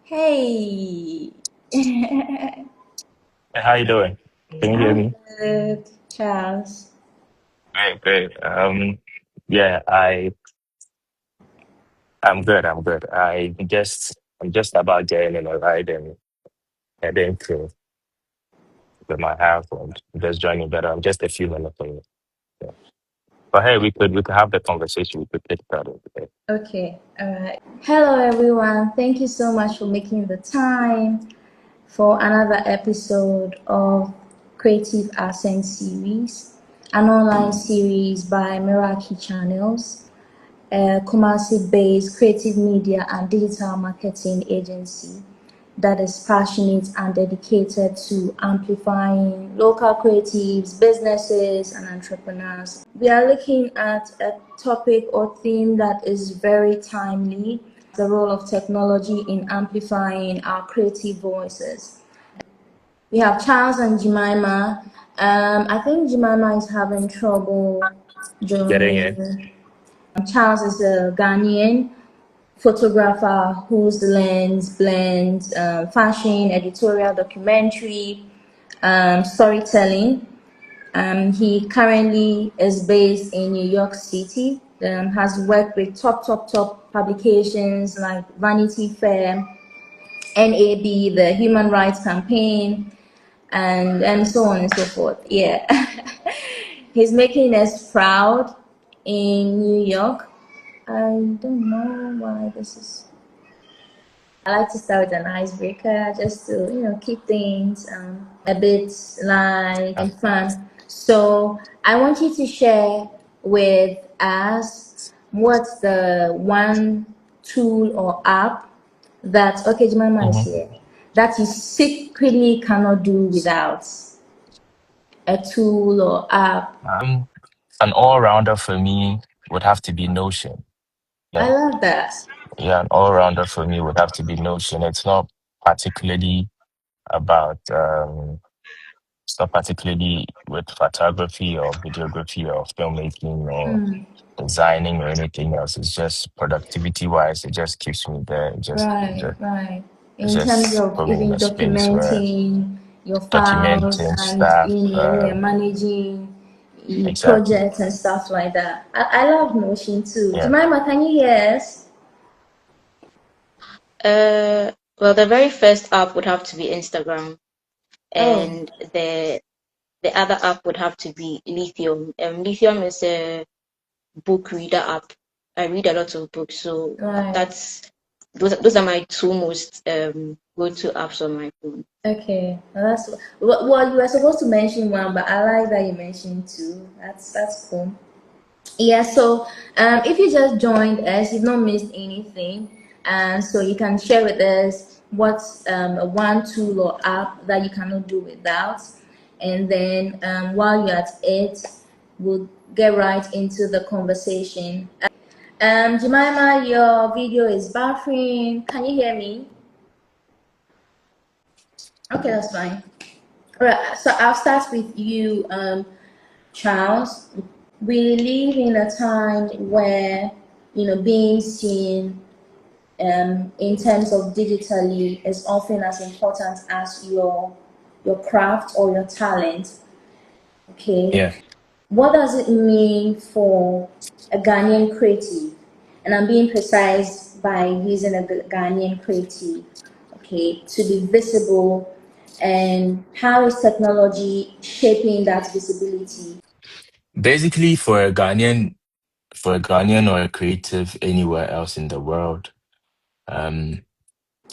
Hey, Hey, how you doing? Can you hear I'm me? good, Charles. Great, great. Yeah, I'm good. I'm good. I'm just about getting in a ride and heading to my house and just joining better. I'm just a few minutes away. Yeah. But hey, we could have the conversation. We could take that today. Okay, all right. Hello, everyone. Thank you so much for making the time for another episode of Creative Ascent series, an online series by Meraki Channels, a Kumasi-based creative media and digital marketing agency that is passionate and dedicated to amplifying local creatives, businesses, and entrepreneurs. We are looking at a topic or theme that is very timely, the role of technology in amplifying our creative voices. We have Charles and Jemima. I think Jemima is having trouble Getting in. joining. Charles is a Ghanaian photographer whose lens blends fashion, editorial, documentary, storytelling. He currently is based in New York City. Has worked with top publications like Vanity Fair, NAB, the Human Rights Campaign, and so on and so forth. Yeah, he's making us proud in New York. I don't know why this is. I like to start with an icebreaker just to, keep things a bit light Yeah. and fun. So I want you to share with us what's the one tool or app that, okay, Jemima is Mhm. here, that you secretly cannot do without a tool or app. Um, an all-rounder for me would have to be Notion. I Yeah, love that. yeah, an all-rounder for me would have to be Notion. Particularly about it's not particularly with photography or videography or filmmaking or Mm, designing or anything else. It's just productivity wise, it just keeps me there. right, right. It In terms just of put me in even a space where documenting your files documenting and stuff. yeah, managing Exactly. projects and stuff like that. I love Notion too. Yeah. Jemima, can you hear us? Well, the very first app would have to be Instagram, Oh, and the other app would have to be Lithium. Lithium is a book reader app. I read a lot of books, so right. that's those are my two most go-to apps on my phone. Okay. Well, you were supposed to mention one, but I like that you mentioned two. That's cool. Yeah, so if you just joined us, you've not missed anything. And so you can share with us what's a one tool or app that you cannot do without. And then while you're at it, we'll get right into the conversation. Jemima, your video is buffering. Can you hear me? Okay, that's fine. All right, so I'll start with you, Charles. We live in a time where being seen in terms of digitally is often as important as your craft or your talent. Okay, Yeah. what does it mean for a Ghanaian creative? And I'm being precise by using a Ghanaian creative. Okay, to be visible, and how is technology shaping that visibility? Basically for a Ghanaian or a creative anywhere else in the world, um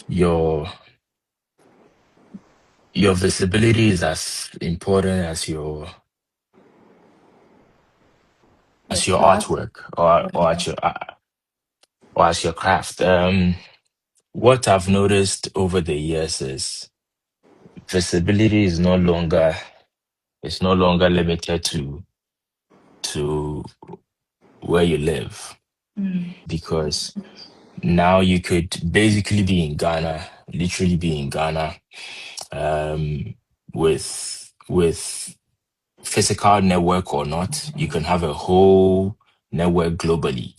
your your visibility is as important Your as your craft. artwork or as your craft. What I've noticed over the years is visibility is no longer limited to where you live because now you could basically be in Ghana, literally be in Ghana, with physical network or not, you can have a whole network globally.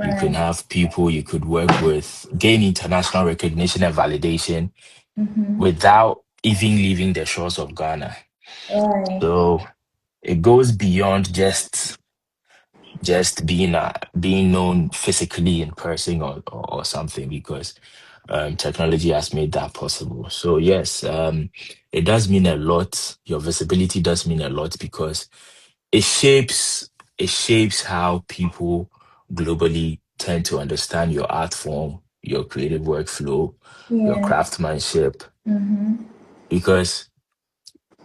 You can Right. have people you could work with, gain international recognition and validation without even leaving the shores of Ghana. Right. So it goes beyond just being known physically in person or something, because technology has made that possible. So yes, it does mean a lot. Your visibility does mean a lot because it shapes how people globally tend to understand your art form, your creative workflow, your Yeah. craftsmanship, because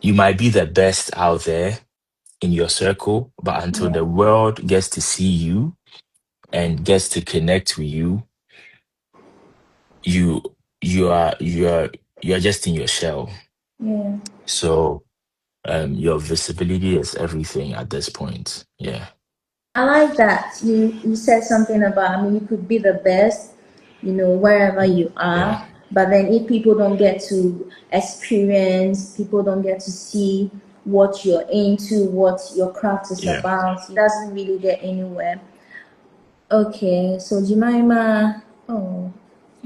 you might be the best out there in your circle, but until Yeah. the world gets to see you and gets to connect with you, you you are just in your shell. Yeah. So your visibility is everything at this point. Yeah. I like that you said something about, I mean, you could be the best, wherever you Yeah. are, but then if people don't get to experience, people don't get to see what you're into, what your craft is Yeah. about, it doesn't really get anywhere. Okay, so Jemima, oh,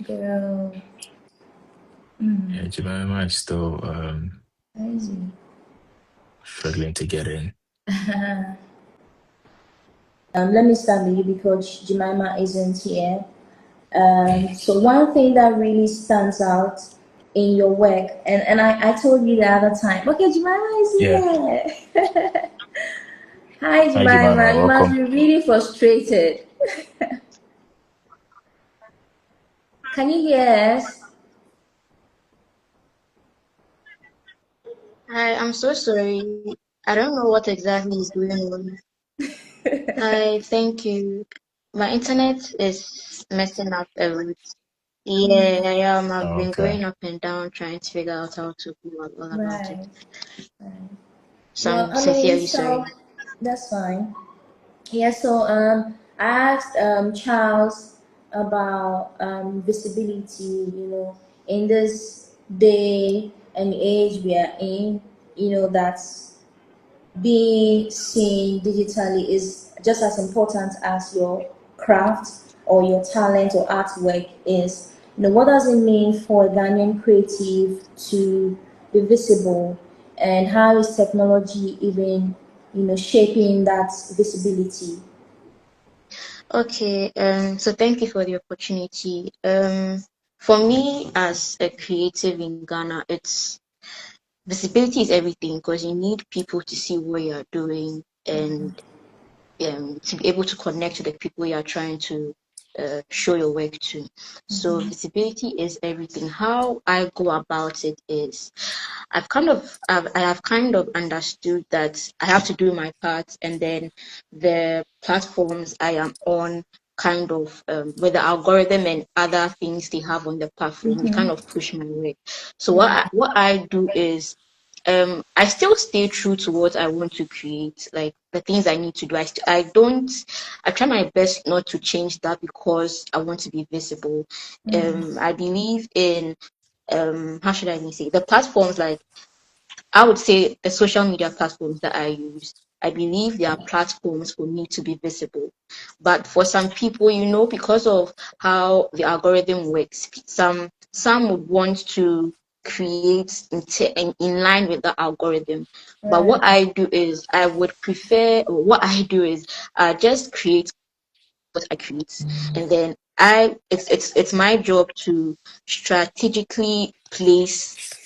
girl, Yeah, Jemima is still crazy. struggling to get in. Let me start with you because Jemima isn't here. So one thing that really stands out in your work, and I told you the other time, okay, Jemima is Yeah. here. Hi, Hi, Jemima. Jemima. You must Welcome. be really frustrated. Can you hear us? I'm so sorry. I don't know what exactly is going on. Hi, thank you. My internet is messing up a lot. Yeah, I am. I've been Okay. going up and down trying to figure out how to go all about it. Right. Right. So Well, I'm I mean, sincerely so sorry. that's fine. Yeah, so I asked Charles about visibility, in this day and age we are in, that's being seen digitally is just as important as your craft or your talent or artwork is. What does it mean for a Ghanaian creative to be visible, and how is technology even, shaping that visibility? Okay, so thank you for the opportunity. For me as a creative in Ghana, it's visibility is everything because you need people to see what you're doing and to be able to connect to the people you are trying to show your work to. So visibility is everything. How I go about it is I have kind of understood that I have to do my part, and then the platforms I am on kind of with the algorithm and other things they have on the platform, they kind of push my work. So what I do is I still stay true to what I want to create, like the things I need to do. I don't I try my best not to change that because I want to be visible. I believe in how should I even say, the platforms, like I would say the social media platforms that I use, I believe they are platforms for me to be visible. But for some people, because of how the algorithm works, some would want to create in line with the algorithm. But Right. what I do is just create what I create, and then it's my job to strategically place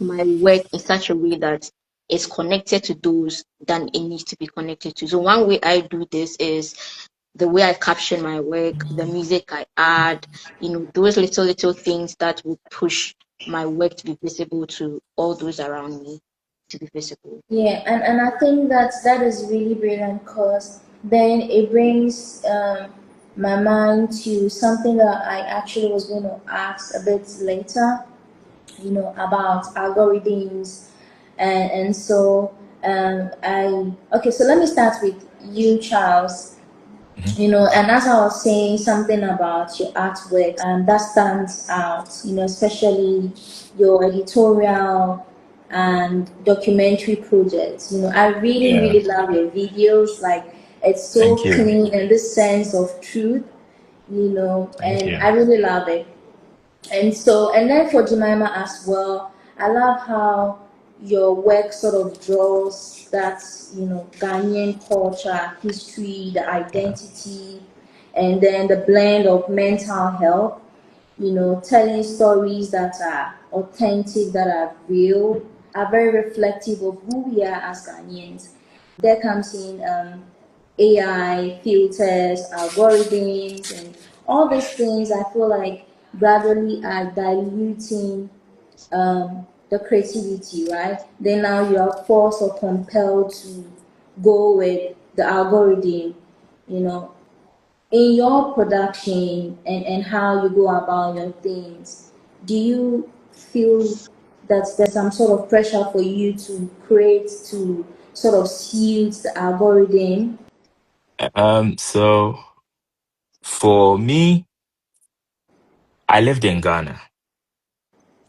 my work in such a way that it's connected to those that it needs to be connected to. So one way I do this is the way I caption my work, the music I add, those little things that will push my work to be visible to all those around me to be visible. Yeah, and I think that is really brilliant because then it brings my mind to something that I actually was going to ask a bit later, about algorithms, and so I okay. So let me start with you, Charles. Mhm. And as I was saying, something about your artwork that stands out, especially your editorial and documentary projects. I really, Yeah. really love your videos. Like, It's Thank so you. clean and this sense of truth, Thank and you. I really love it. And so, and then for Jemima as well, I love how your work sort of draws that, Ghanaian culture, history, the Yeah. identity, and then the blend of mental health, telling stories that are authentic, that are real, are very reflective of who we are as Ghanaians. There comes in AI, filters, algorithms, and all these things. I feel like gradually are diluting the creativity, right? Then now you are forced or compelled to go with the algorithm, you know, in your production and how you go about your things. Do you feel that there's some sort of pressure for you to create to sort of suit the algorithm? So for me, I lived in Ghana.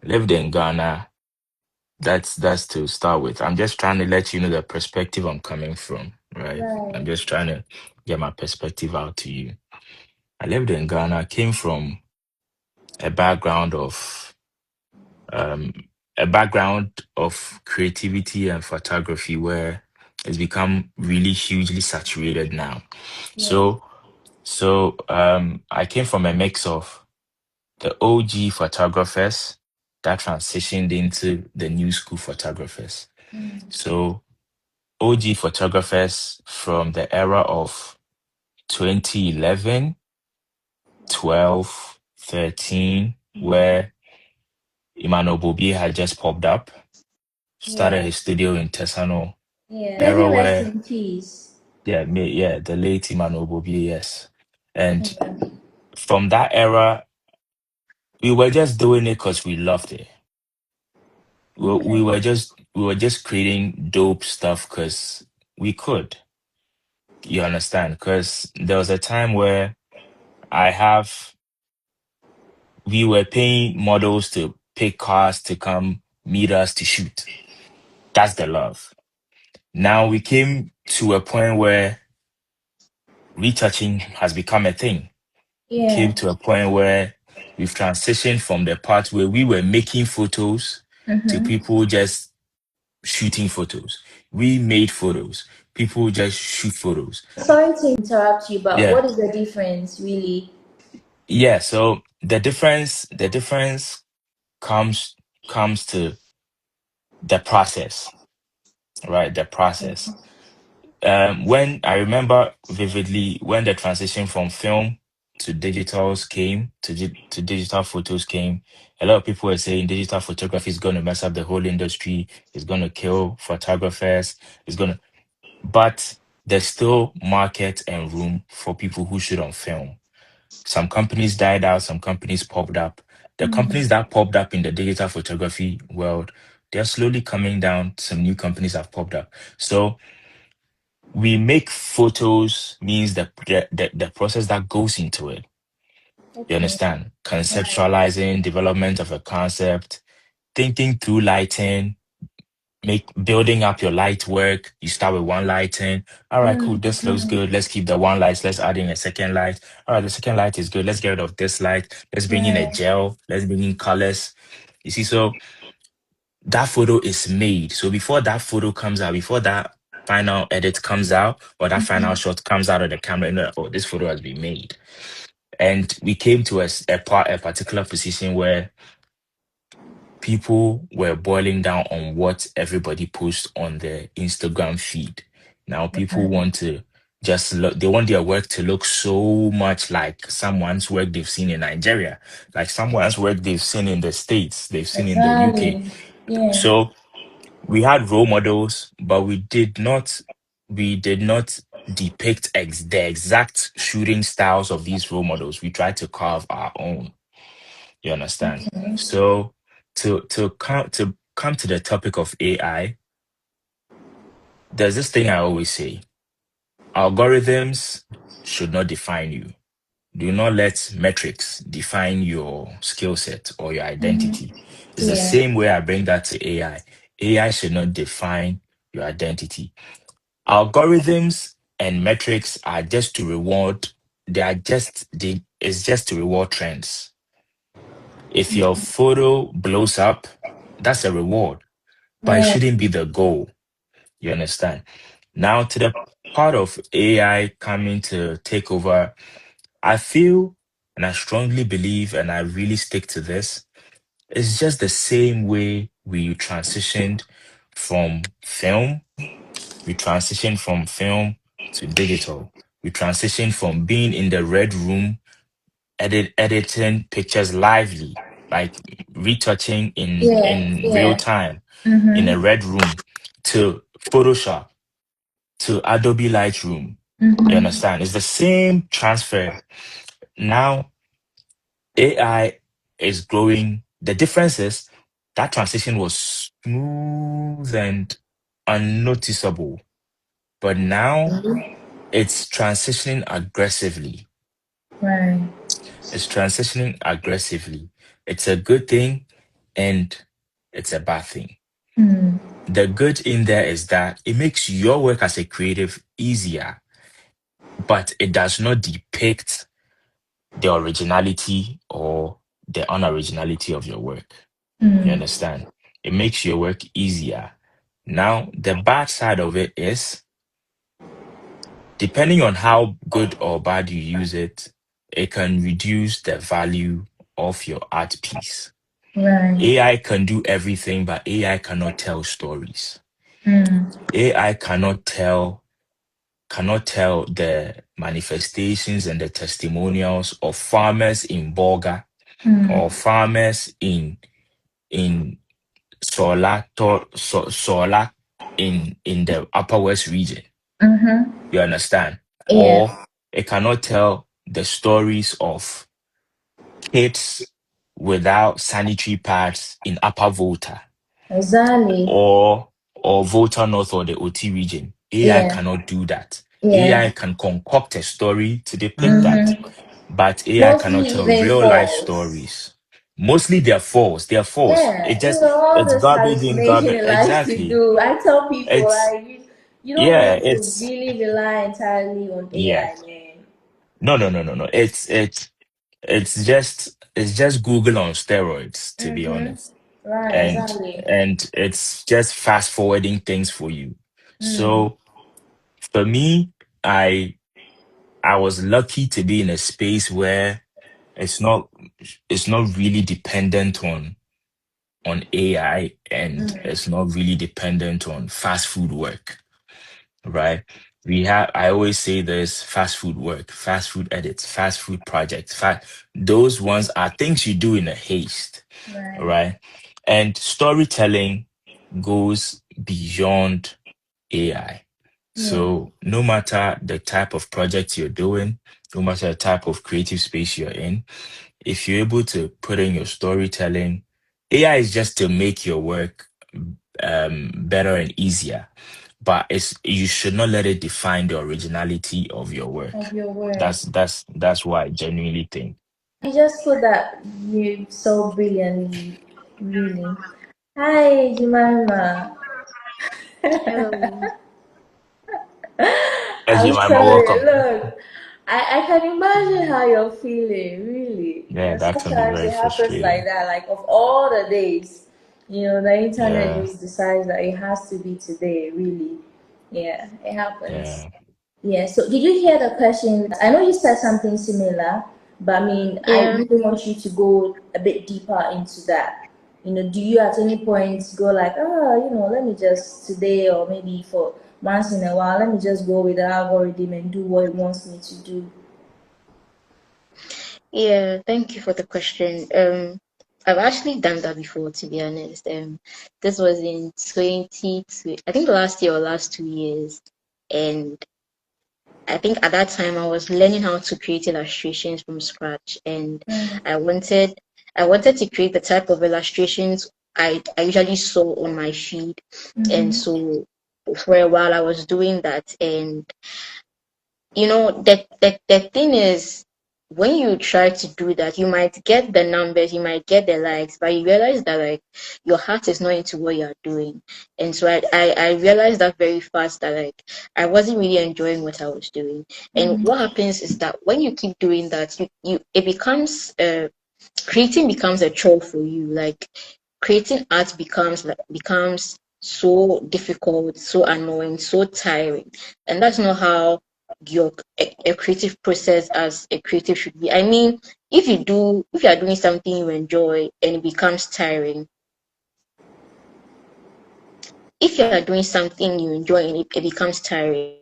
Lived in Ghana. That's to start with. I'm just trying to let you know the perspective I'm coming from, right? I'm Right. just trying to get my perspective out to you. I lived in Ghana, came from a background of um creativity and photography where it's become really hugely saturated now. Yeah. So I came from a mix of the OG photographers that transitioned into the new school photographers. Mm. So OG photographers from the era of 2011, 12, 13, where Emmanuel Bobier had just popped up, started Yeah. his studio in Tesano, Yeah. May he era rest where, in peace. the late Emmanuel Bobier, yes. And Yeah. from that era, we were just doing it because we loved it. We Okay. were just creating dope stuff because we could. You understand? Because there was a time where I have we were paying models to pick cars to come meet us to shoot. That's the love. Now we came to a point where retouching has become a thing. We came Yeah. to a point where we've transitioned from the part where we were making photos to Mm-hmm. people just shooting photos. We made photos. People just shoot photos. Sorry to interrupt you, but Yeah. what is the difference really? Yeah. So the difference comes to the process, right? The process. When I remember vividly when the transition from film to digitals came to digital photos came, a lot of people were saying digital photography is going to mess up the whole industry. It's going to kill photographers. It's going to, but there's still market and room for people who shoot on film. Some companies died out. Some companies popped up. The companies Mm. that popped up in the digital photography world, they're slowly coming down. Some new companies have popped up. So we make photos means the process that goes into it. You Okay. understand? Right. Conceptualizing, development of a concept, thinking through lighting, make building up your light work. You start with one lighting. All right, cool. Mm. This looks Mm. good. Let's keep the one light. Let's add in a second light. All right, the second light is good. Let's get rid of this light. Let's bring in a Yeah. gel. Let's bring in colors. You see, so that photo is made. So before that photo comes out, before that final edit comes out, or that final shot comes out of the camera, oh, this photo has been made. And we came to a particular position where people were boiling down on what everybody posts on their Instagram feed. Now people want to just look, they want their work to look so much like someone's work they've seen in Nigeria, like someone's work they've seen in the States, they've seen in the UK. Exactly. Yeah. So we had role models, but we did not depict the exact shooting styles of these role models. We tried to carve our own. You understand? Okay. So to come to the topic of AI, there's this thing I always say: algorithms should not define you. Do not let metrics define your skill set or your identity. It's the Yeah. same way I bring that to AI. AI should not define your identity. Algorithms and metrics are just to reward. It's just to reward trends. If your photo blows up, that's a reward, but it Right. shouldn't be the goal. You understand? Now to the part of AI coming to take over, I feel and I strongly believe, and I really stick to this. It's just the same way we transitioned from film. We transitioned from film to digital. We transitioned from being in the red room, editing pictures lively, like retouching Yeah. in real Yeah. time in a Mm-hmm. red room, to Photoshop, to Adobe Lightroom. You Mm-hmm. understand? It's the same transfer. Now AI is growing. The difference is that transition was smooth and unnoticeable, but now it's transitioning aggressively. Right. It's transitioning aggressively. It's a good thing and it's a bad thing. Mm. The good in there is that it makes your work as a creative easier, but it does not depict the originality or the unoriginality of your work. You Mm. understand? It makes your work easier. Now, the bad side of it is, depending on how good or bad you use it, it can reduce the value of your art piece. Right. AI can do everything, but AI cannot tell stories. Mm. AI cannot tell the manifestations and the testimonials of farmers in Bolga Mm. or farmers in Sola in the Upper West region. Mm-hmm. You understand? Yeah. Or it cannot tell the stories of kids without sanitary pads in Upper Volta Exactly. or Volta North or the OT region. AI Yeah. cannot do that. Yeah. AI can concoct a story to depict that, Mm-hmm. but AI Mostly cannot tell even real life false. stories. Mostly they're false. They're false. Yeah, all It's this garbage in, hallucination garbage. it likes to Exactly. do. I tell people It's like you don't yeah. need to really rely entirely on Yeah. AI, man. No. It's just Google on steroids, to be Mm-hmm. honest. Right, And exactly. and it's just fast forwarding things for you. Mm. So for me, I was lucky to be in a space where it's not it's not really dependent on AI, and Mm. it's not really dependent on fast food work, right? I always say there's fast food work, fast food edits, fast food projects. Those ones are things you do in a haste, Right. right? And storytelling goes beyond AI. Yeah. So no matter the type of project you're doing, no matter the type of creative space you're in, if you're able to put in your storytelling, AI is just to make your work better and easier. But you should not let it define the originality of your Of work. your work. That's what I genuinely think. You just put that you so brilliantly, really. Hi, Jemima. Hello. As I'm you might sorry. welcome. Look, I can imagine how you're feeling, really. Yeah, that can be Sometimes very it happens like frustrating. that. Like, of all the days, the internet Yeah, just decides that it has to be today, really. Yeah, it happens. yeah. Yeah, so did you hear the question? I know you said something similar, but I mean, I Yeah. really want you to go a bit deeper into that. Do you at any point go like, let me just today or maybe for once in a while, let me just go with the algorithm and do what it wants me to do? Yeah. Thank you for the question. I've actually done that before, to be honest. This was in 20, I think last year or last 2 years, and I think at that time I was learning how to create illustrations from scratch, and Mm, I wanted I wanted to create the type of illustrations I usually saw on my feed, and mm-hmm. so for a while I was doing that, and the thing is, when you try to do that, you might get the numbers, you might get the likes, but you realize that like your heart is not into what you're doing. And so I realized that very fast that like I wasn't really enjoying what I was doing. And what happens is that when you keep doing that, you it becomes creating becomes a chore for you. Like creating art becomes so difficult, so annoying, so tiring. And that's not how a creative process as a creative should be. I mean, if you are doing something you enjoy and it becomes tiring, if you are doing something you enjoy and it becomes tiring,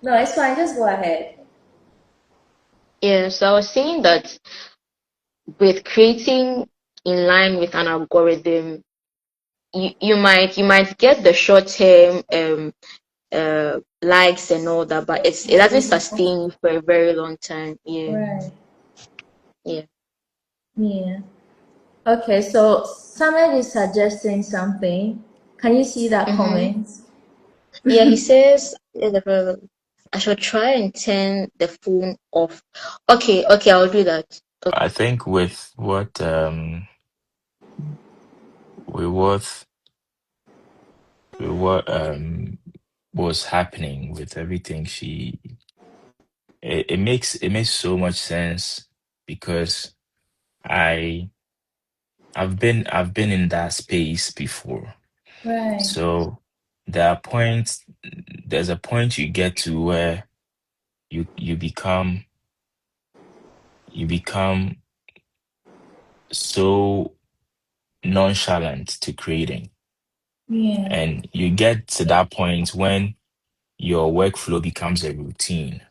No, it's fine. Just go ahead. yeah. So I was saying that with creating in line with an algorithm, you might get the short term likes and all that, but it doesn't sustain you for a very long time. Yeah, Right. yeah. Yeah. Okay, so Samuel is suggesting something. Can you see that Mm-hmm. comment? Yeah, he says I should try and turn the phone off. Okay, okay, I'll do that. I Okay. think with with what with what was happening with everything, it makes so much sense because I I've been in that space before. Right. So there are points there's a point you get to where you become so nonchalant to creating, Yeah. and you get to that point when your workflow becomes a routine.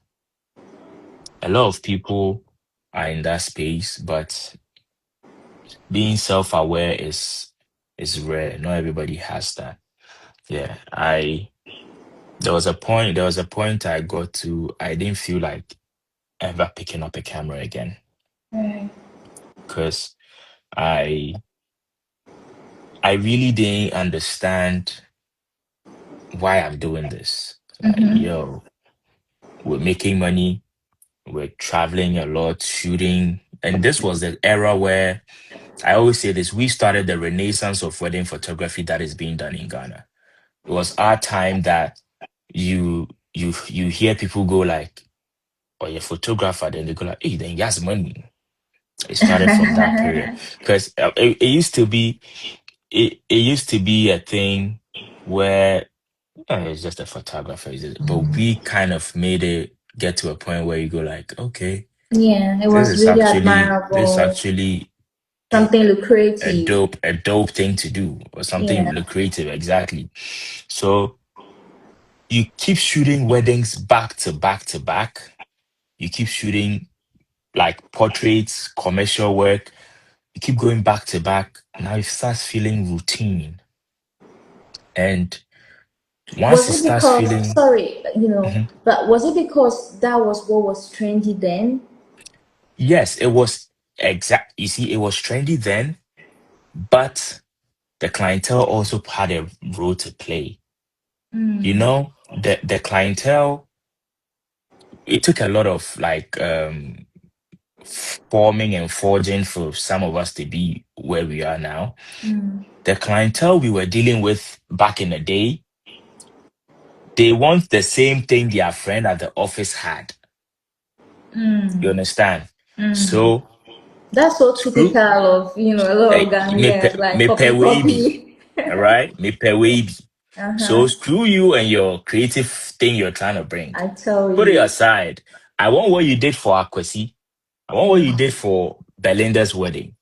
A lot of people are in that space, but being self-aware is rare. Not everybody has that. Yeah, I there was a point I got to. I didn't feel like ever picking up a camera again Right. because I I really didn't understand why I'm doing this. Like, yo, we're making money, we're traveling a lot, shooting, and this was the era where I always say this: we started the renaissance of wedding photography that is being done in Ghana. It was our time that you hear people go like, "Oh, you're a photographer," then they go like, "Hey, then he has money." It started from that period because it used to be it used to be a thing where it's just a photographer, but we kind of made it get to a point where you go like, okay, Yeah, it this was is really actually this is admirable. actually a, Something a lucrative. dope thing to do or something Yeah. lucrative, exactly. So you keep shooting weddings back to back to back. You keep shooting like portraits, commercial work. You keep going back to back. Now it starts feeling routine. And once Was it it starts because, feeling, sorry, Mhm. but was it because that was what was trendy then? Yes, it was exact. You see, it was trendy then, but the clientele also had a role to play. The clientele, it took a lot of like forming and forging for some of us to be where we are now. The clientele we were dealing with back in the day, they want the same thing their friend at the office had. You understand? So That's so screw typical of, a lot of Ghanaians, like me pe copy, wavy, copy. all right? Me pe wavy. So Uh-huh. screw you and your creative thing you're trying to bring. I tell Put it you. aside. I want what you did for Akwesi. I want what you Yeah. did for Belinda's wedding.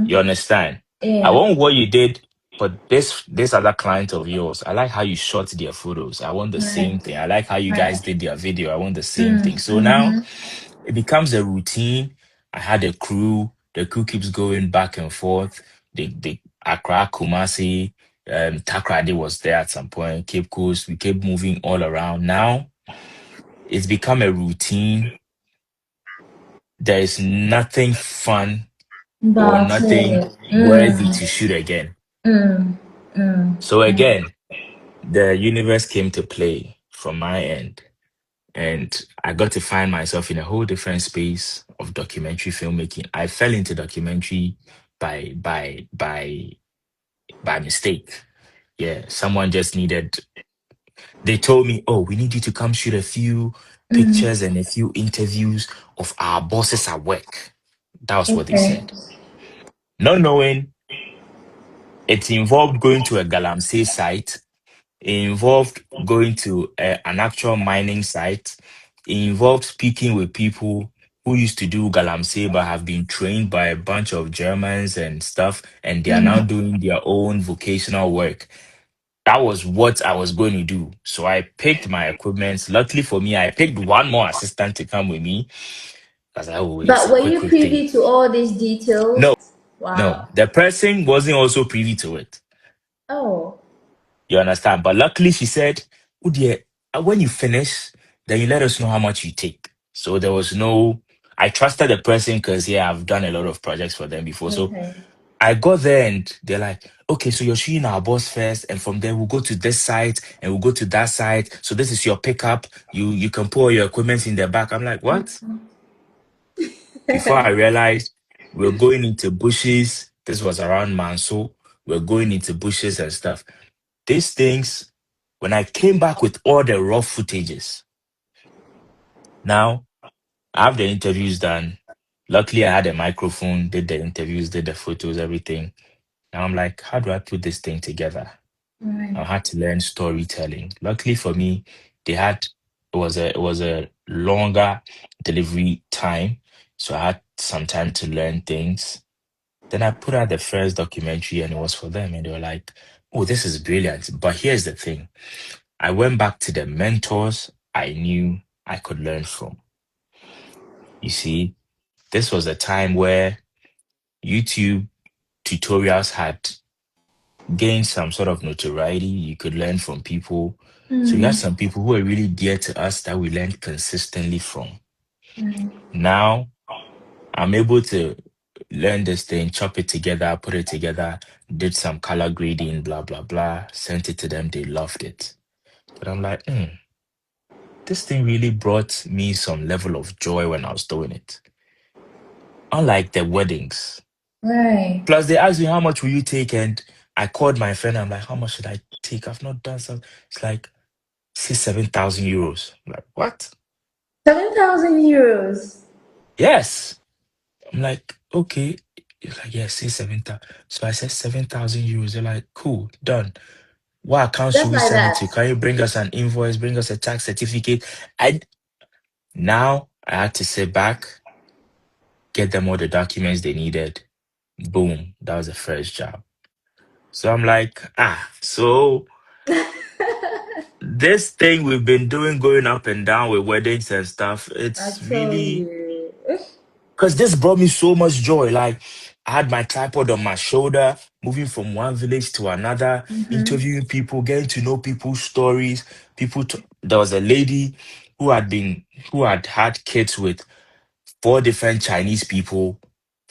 You understand? I Yeah. want what you did for this other client of yours. I like how you shot their photos. I want the same Right. thing. I like how you guys Right. did their video. I want the same thing. So now it becomes a routine. I had a crew. The crew keeps going back and forth. The Accra, Kumasi, Takrady was there at some point. Cape Coast. We kept moving all around. Now it's become a routine. There is nothing fun or About nothing it. worthy to shoot again. So again, the universe came to play from my end, and I got to find myself in a whole different space of documentary filmmaking. I fell into documentary by by by by mistake. Yeah, someone just needed. They told me, "Oh, we need you to come shoot a few pictures and a few interviews of our bosses at work." That was what they Okay. said. Not knowing it involved going to a Galamsey site. It involved going to an actual mining site. It involved speaking with people who used to do Galamsey but have been trained by a bunch of Germans and stuff, and they are now doing their own vocational work. That was what I was going to do. So I picked my equipment. Luckily for me, I picked one more assistant to come with me. I was like, oh, it's But a were quick, you quick thing. privy to all these No, details? no. Wow. The person wasn't also privy to it. Oh, You understand? But luckily, she said, "Oh dear, when you finish, then you let us know how much you take." So there was no, I trusted the person because, yeah, I've done a lot of projects for them before. So okay. I got there and they're like, "Okay, so you're shooting our boss first, and from there we'll go to this site and we'll go to that site. So this is your pickup. You can put all your equipment in the back." I'm like, "What?" Before I realized we're going into bushes. This was around Manso. We're going into bushes and stuff. These things, when I came back with all the raw footages, now I have the interviews done. Luckily, I had a microphone, did the interviews, did the photos, everything. Now I'm like, how do I put this thing together? Right. I had to learn storytelling. Luckily for me, they had it was a longer delivery time, so I had some time to learn things. Then I put out the first documentary, and it was for them, and they were like, "Oh, this is brilliant!" But here's the thing: I went back to the mentors I knew I could learn from. You see, this was a time where YouTube tutorials had gained some sort of notoriety. You could learn from people. So you had some people who were really dear to us that we learned consistently from. Right. Now I'm able to learn this thing, chop it together, put it together, did some color grading, blah, blah, blah, sent it to them. They loved it. But I'm like, this thing really brought me some level of joy when I was doing it. Unlike the weddings. Right. Plus, they asked me, how much will you take? And I called my friend. I'm like, how much should I take? I've not done something. It's like, say 7,000 euros. I'm like, what? 7,000 euros. Yes. I'm like, okay. He's like, yeah, say 7,000. So I said 7,000 euros. They're like, cool, done. What account should Just we like send it that. to? Can you bring us an invoice, bring us a tax certificate? I Now I had to sit back, get them all the documents they needed. Boom. That was the first job. So I'm like, so this thing we've been doing going up and down with weddings and stuff, I it's told really you. because this brought me so much joy. Like I had my tripod on my shoulder, moving from one village to another, interviewing people, getting to know people's stories. There was a lady who who had had kids with four different Chinese people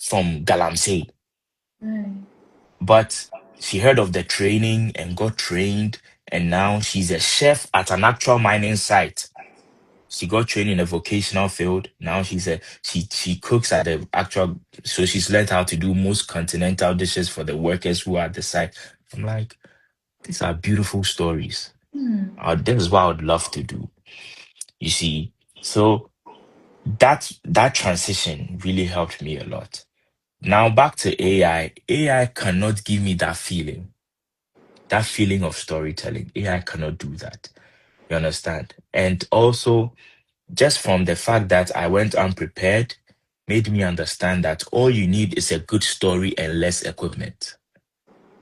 from Galamsey, Right. but she heard of the training and got trained, and now she's a chef at an actual mining site. She got trained in a vocational field. Now she cooks at the actual, so she's learned how to do most continental dishes for the workers who are at the site. I'm like, these are beautiful stories. This is what I would love to do. You see, so that transition really helped me a lot. Now back to AI. AI cannot give me that feeling of storytelling. AI cannot do that. You understand? And also, just from the fact that I went unprepared, made me understand that all you need is a good story and less equipment.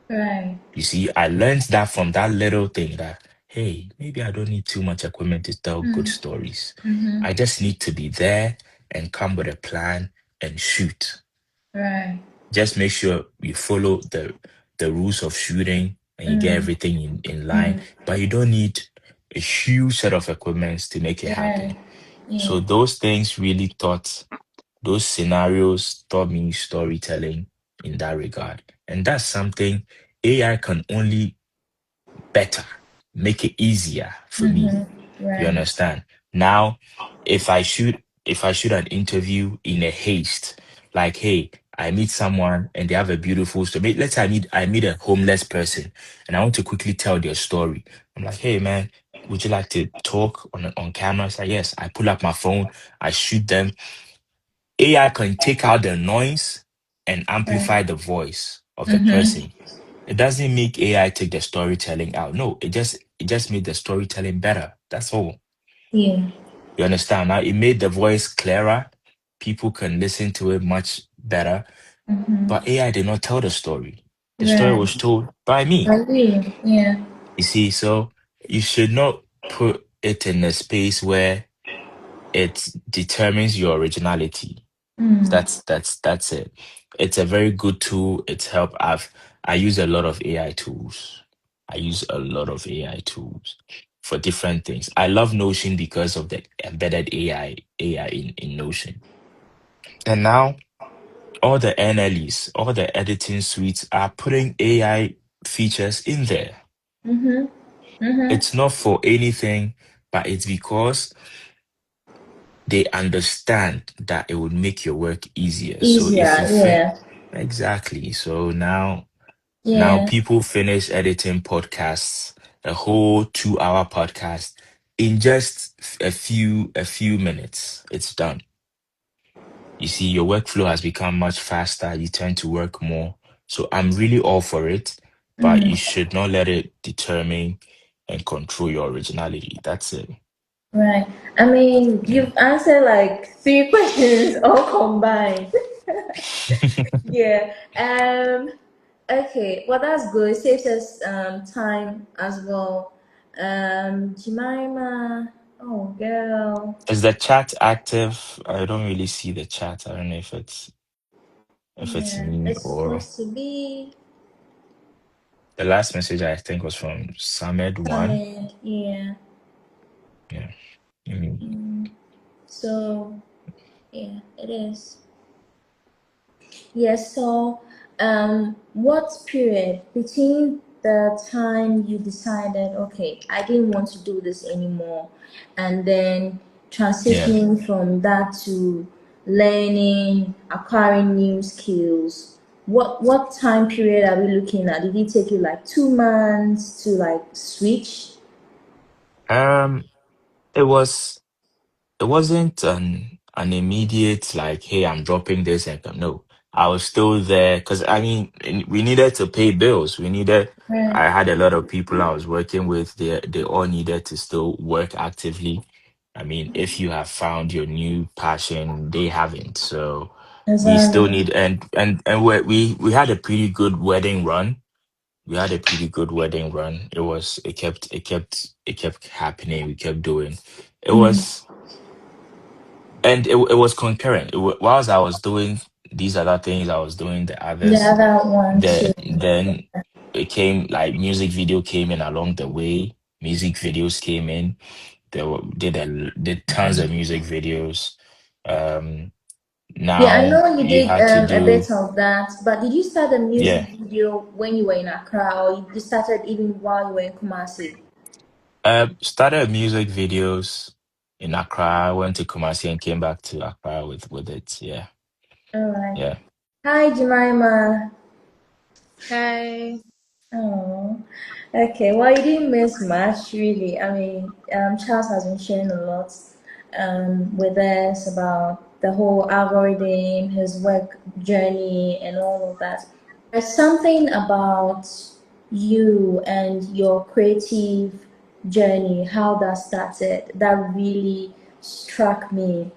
Right. You see, I learned that from that little thing that, hey, maybe I don't need too much equipment to tell good stories. I just need to be there and come with a plan and shoot. Right. Just make sure you follow the rules of shooting and you get everything in line. But you don't need a huge set of equipments to make it Right. happen. Yeah. So those scenarios taught me storytelling in that regard. And that's something AI can only better, make it easier for me. You Right. understand? Now, if I shoot an interview in a haste, like, hey, I meet someone and they have a beautiful story. Let's say I meet a homeless person and I want to quickly tell their story. I'm like, hey man, would you like to talk on camera? It's like, yes. I pull up my phone, I shoot them. AI can take out the noise and Right. amplify the voice of the Mm-hmm. person. It doesn't make AI take the storytelling out. No, it just made the storytelling better. That's all. Yeah. You understand? Now it made the voice clearer. People can listen to it much better. Mm-hmm. But AI did not tell the story. The story Right. was told by I me. agree. Yeah. You see, so you should not put it in a space where it determines your originality. Mm. That's it. It's a very good tool. It's help. I use a lot of AI tools. I use a lot of AI tools for different things. I love Notion because of the embedded AI in Notion. And now all the NLEs, all the editing suites are putting AI features in there. Mm-hmm. Mm-hmm. It's not for anything, but it's because they understand that it would make your work easier. So if you Easier. fin Yeah. exactly. So now Yeah. people finish editing podcasts, a whole 2 hour podcast in just a few minutes. It's done. You see, your workflow has become much faster. You tend to work more. So I'm really all for it, but you Mm. should not let it determine and control your originality. That's it. Right. I mean, Yeah. you've answered like three questions all combined. Yeah. Okay. Well, that's good. It saves us time as well. Jemima. Oh, girl. Is the chat active? I don't really see the chat. I don't know if it's Yeah. me It's or supposed to be. the last message I think was from Samed One. Ahmed. Yeah. Yeah. Mm. Mm. So yeah, it is. Yes, so what period between the time you decided, okay, I didn't want to do this anymore, and then Yeah. transitioning from that to learning, acquiring new skills? What time period are we looking at? Did it take you like 2 months to like switch? Um, it was it wasn't an immediate like, hey, I'm dropping this and come. No, I was still there because I mean we needed to pay bills. Right. I had a lot of people I was working with. They all needed to still work actively. I mean, if you have found your new passion, they haven't. So we still Exactly. need and we had a pretty good wedding run. We had a pretty good wedding run. It kept happening. We kept doing. It Mm. was and it was concurrent. Whilst I was doing these other things, I was doing the The others. other one too. Then it came like music video came in along the way. Music videos came in. Did tons of music videos. Um, Yeah, I now know you you did had to a do bit of that, but did you start the music yeah. video when you were in Accra, or you started even while you were in Kumasi? Started music videos in Accra. Went to Kumasi and came back to Accra with it. Yeah, All right. yeah. Hi, Jemima. Hi. Oh, okay. Well, you didn't miss much, really. I mean, Charles has been sharing a lot with us about the whole algorithm, his work journey, and all of that. There's something about you and your creative journey, how that started, that really struck me,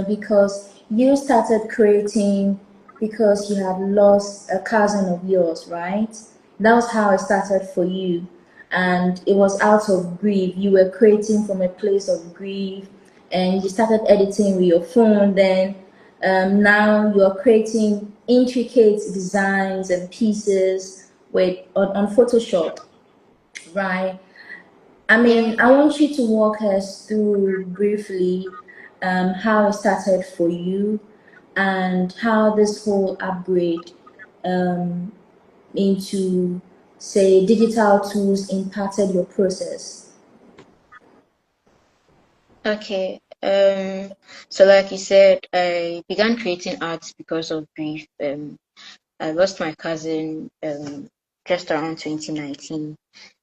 because you started creating because you had lost a cousin of yours, right? That was how it started for you. And it was out of grief. You were creating from a place of grief, and you started editing with your phone. Then now you're creating intricate designs and pieces on Photoshop, right? I Yeah. mean, I want you to walk us through briefly how it started for you and how this whole upgrade um, into, say, digital tools impacted your process. Okay. So like you said, I began creating art because of grief. I lost my cousin just around 2019,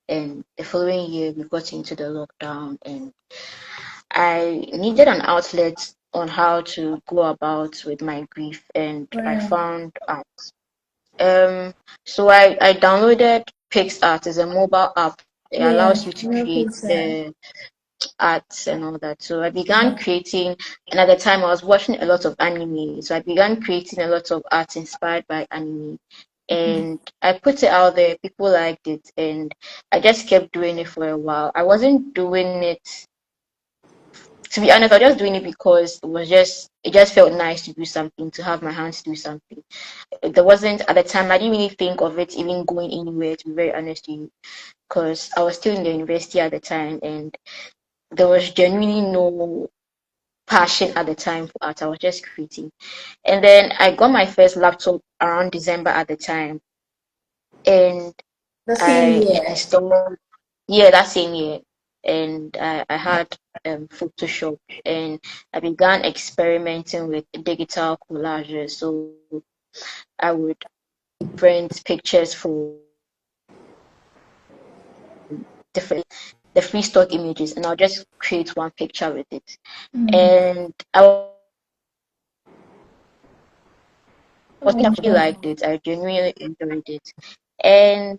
and the following year we got into the lockdown, and I needed an outlet on how to go about with my grief, and I Right. found art. Um, so I downloaded PixArt. It's a mobile app. It Yeah, allows you to miracle create set. arts and all that. So I began Yeah. creating, and at the time I was watching a lot of anime. So I began creating a lot of art inspired by anime. And I put it out there, people liked it, and I just kept doing it for a while. I wasn't doing it, to be honest, I was just doing it because it just felt nice to do something, to have my hands do something. There wasn't, at the time, I didn't really think of it even going anywhere, to be very honest with you, because I was still in the university at the time, and there was genuinely no passion at the time for art. I was just creating. And then I got my first laptop around December at the time. And The same I year. installed, yeah, that same year. And I had Photoshop, and I began experimenting with digital collages. So I would print pictures from different the free stock images, and I'll just create one picture with it. Mm. And I was Oh, actually wow. liked it. I genuinely enjoyed it. And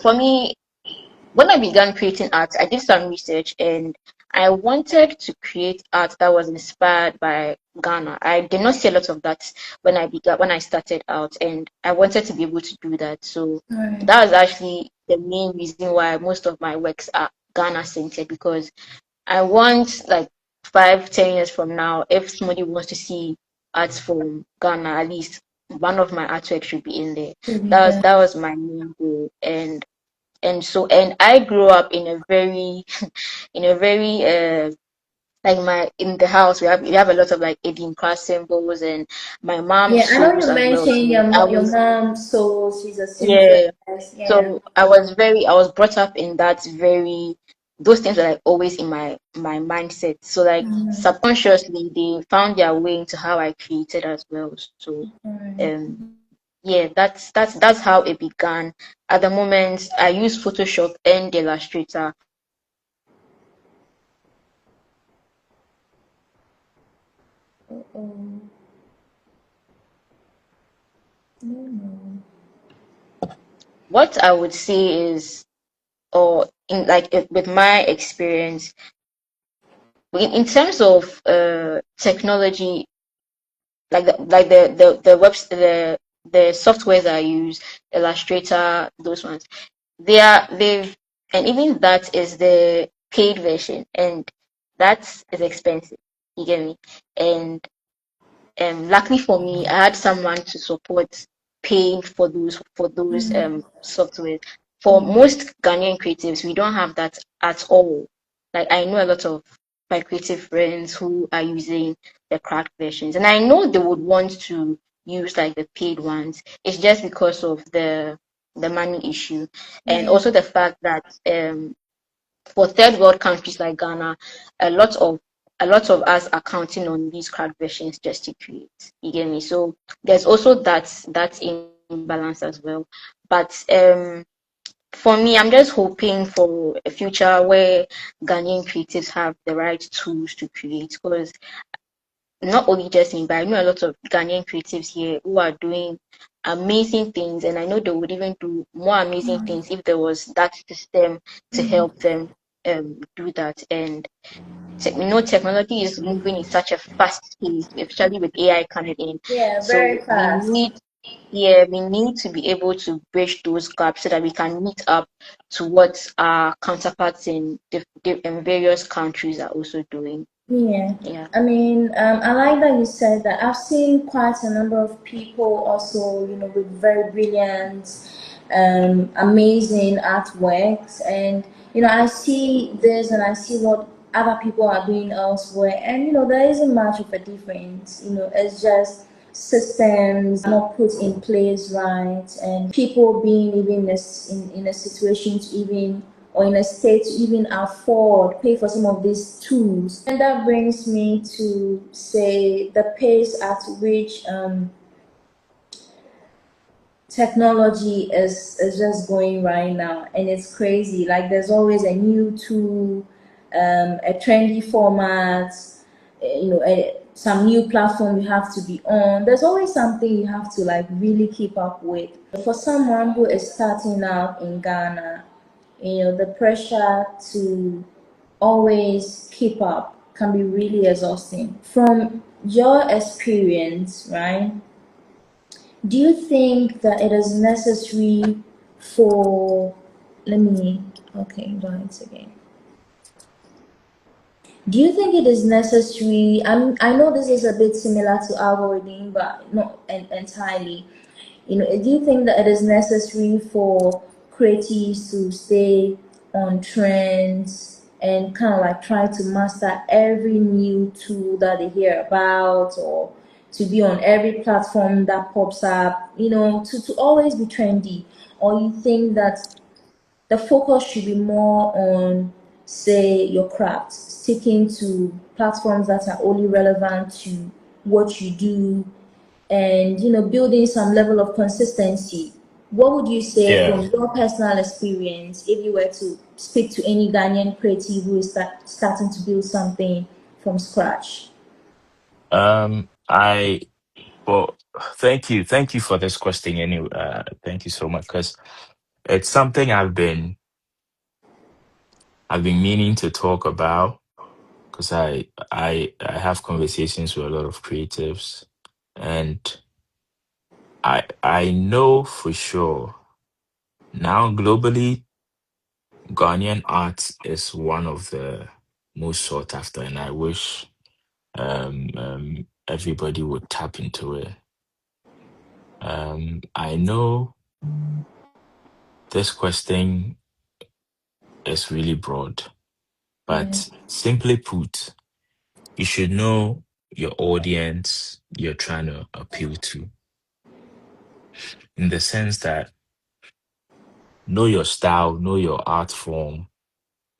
for me, when I began creating art, I did some research, and I wanted to create art that was inspired by Ghana. I did not see a lot of that when I started out, and I wanted to be able to do that. So Right. that was actually the main reason why most of my works are Ghana centered, because I want, like, 5, 10 years from now, if somebody wants to see arts from Ghana, at least one of my artwork should be in there. To be That was there. that was my main goal. And I grew up in a very in a very like, my in the house we have a lot of, like, Edim class symbols, and my mom Yeah, I know sews you as well. mentioned So I your was, mom, so she's a yeah, seamstress. Yeah. so I was brought up in that very, those things were, like, always in my mindset. So, like, Mm. subconsciously they found their way into how I created as well. So Right. yeah, that's how it began. At the moment, I use Photoshop and Illustrator. Oh, no, no. What I would say is, or in like with my experience, in terms of technology, like the softwares I use, Illustrator, those ones, they've and even that is the paid version, and that is expensive. You get me? And luckily for me, I had someone to support paying for those Mm. software. For Yeah. most Ghanaian creatives, we don't have that at all. Like, I know a lot of my creative friends who are using the cracked versions, and I know they would want to use, like, the paid ones. It's just because of the money issue, and Yeah. also the fact that for third world countries like Ghana, a lot of a lot of us are counting on these cracked versions just to create. You get me? So there's also that imbalance as well. But for me, I'm just hoping for a future where Ghanaian creatives have the right tools to create. Because not only just me, but I know a lot of Ghanaian creatives here who are doing amazing things, and I know they would even do more amazing things if there was that system to Mm. help them do that. And technology is moving in such a fast pace, especially with AI coming in. Yeah, very So fast. we need to be able to bridge those gaps so that we can meet up to what our counterparts in various countries are also doing. Yeah, Yeah. I mean, I like that you said that. I've seen quite a number of people also, with very brilliant, amazing artworks, and I see this and I see what other people are doing elsewhere, and there isn't much of a difference. It's just systems not put in place right, and people being even in a situation to even or in a state to even afford pay for some of these tools. And that brings me to say the pace at which technology is just going right now, and it's crazy. Like there's always a new tool, a trendy format, some new platform you have to be on. There's always something you have to like really keep up with. For someone who is starting out in Ghana, the pressure to always keep up can be really exhausting. From your experience, right? Do you think that it is necessary for, let me, okay, right again. Do you think it is necessary? I know this is a bit similar to algorithm, but not entirely. Do you think that it is necessary for creatives to stay on trends and kind of like try to master every new tool that they hear about, or to be on every platform that pops up, to always be trendy? Or you think that the focus should be more on, say, your craft, sticking to platforms that are only relevant to what you do, and building some level of consistency? What would you say Yeah. from your personal experience if you were to speak to any Ghanaian creative who is starting to build something from scratch? I well, thank you for this question. Anyway, thank you so much because it's something I've been meaning to talk about because I have conversations with a lot of creatives, and I know for sure now globally Ghanaian art is one of the most sought after, and I wish everybody would tap into it. I know this question is really broad, Yeah. but simply put, you should know your audience you're trying to appeal to, in the sense that know your style, know your art form,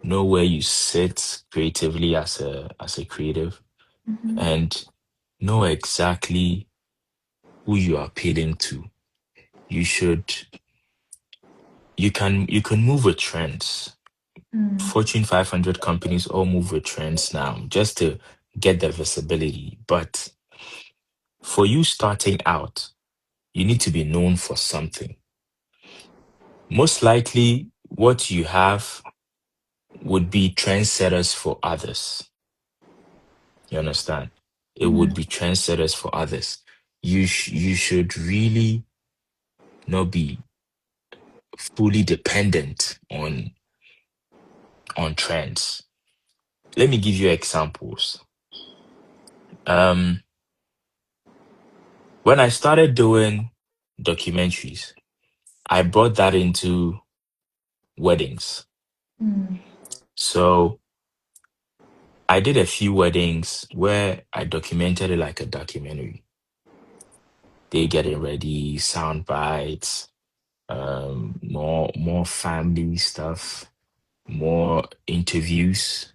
know where you sit creatively as a creative, and know exactly who you are appealing to. You should you can move with trends. Fortune 500 companies all move with trends now just to get the visibility. But for you starting out, you need to be known for something. Most likely, what you have would be trendsetters for others. You understand? It would be trendsetters for others. You should really not be fully dependent on trends. Let me give you examples. Um, when I started doing documentaries, I brought that into weddings. So I did a few weddings where I documented it like a documentary. They getting ready, sound bites, more family stuff, more interviews.